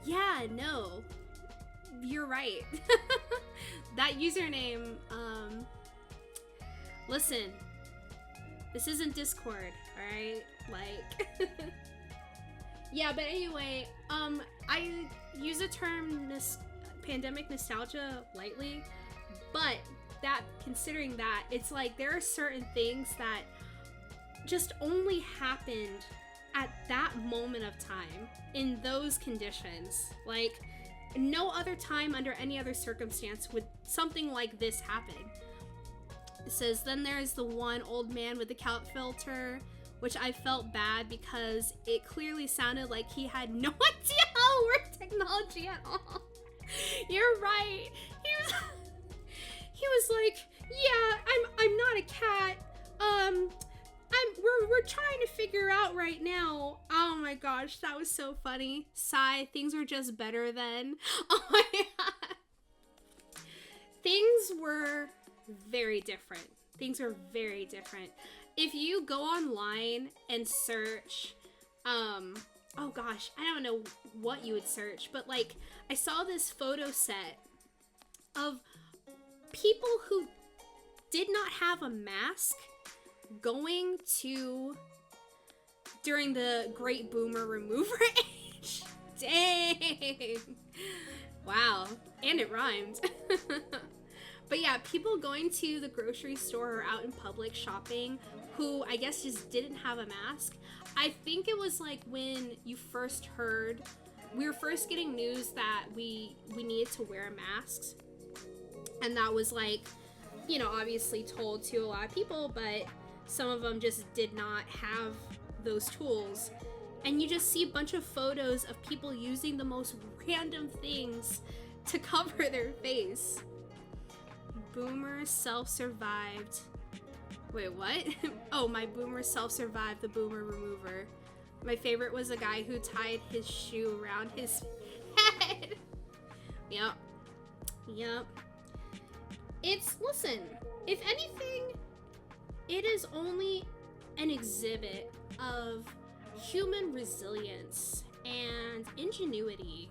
Yeah, no, you're right. That username, listen, this isn't Discord, alright? Like, yeah, but anyway, I use the term pandemic nostalgia lightly, but that, considering that, it's like there are certain things that just only happened at that moment of time, in those conditions. Like, no other time under any other circumstance would something like this happen. It says, then there's the one old man with the couch filter, which I felt bad because it clearly sounded like he had no idea how to work technology at all. You're right. He was like, yeah, I'm not a cat. We're trying to figure out right now. Oh my gosh, that was so funny. Sigh, things were just better then. Oh my god. Things were very different. Things were very different. If you go online and search, oh gosh, I don't know what you would search, but like, I saw this photo set of people who did not have a mask going to during the great boomer remover age. Dang. Wow. And it rhymed. But yeah, people going to the grocery store or out in public shopping who I guess just didn't have a mask. I think it was like when you first heard, we were first getting news that we needed to wear masks. And that was like, you know, obviously told to a lot of people, but some of them just did not have those tools. And you just see a bunch of photos of people using the most random things to cover their face. Boomer self-survived. Wait, what? Oh, my boomer self-survived the boomer remover. My favorite was a guy who tied his shoe around his head. Yep. Yep. Listen, if anything, it is only an exhibit of human resilience and ingenuity.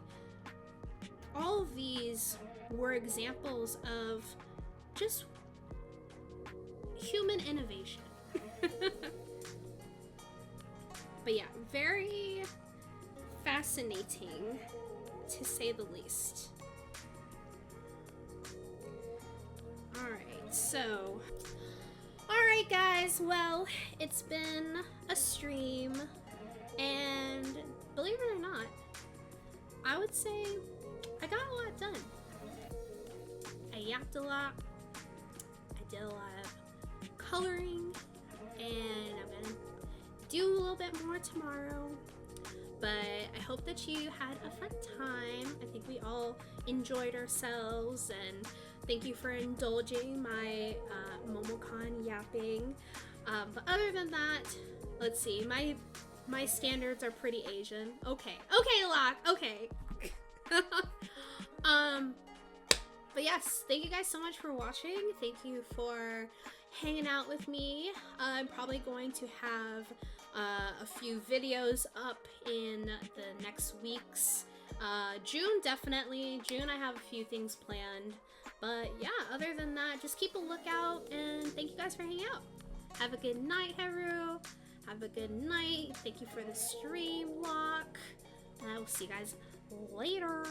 All of these were examples of just human innovation. But yeah, very fascinating to say the least. Alright, so alright guys, well, it's been a stream, and believe it or not, I would say I got a lot done. I yapped a lot, I did a lot of coloring, and I'm gonna do a little bit more tomorrow. But I hope that you had a fun time. I think we all enjoyed ourselves, and thank you for indulging my MomoCon yapping. But other than that, let's see. My standards are pretty Asian. Okay, Lark. Okay. But yes, thank you guys so much for watching. Thank you for hanging out with me. I'm probably going to have a few videos up in the next weeks. June, definitely. June, I have a few things planned. But yeah, other than that, just keep a lookout, and thank you guys for hanging out. Have a good night, Haru. Have a good night. Thank you for the stream, Lark. And I will see you guys later.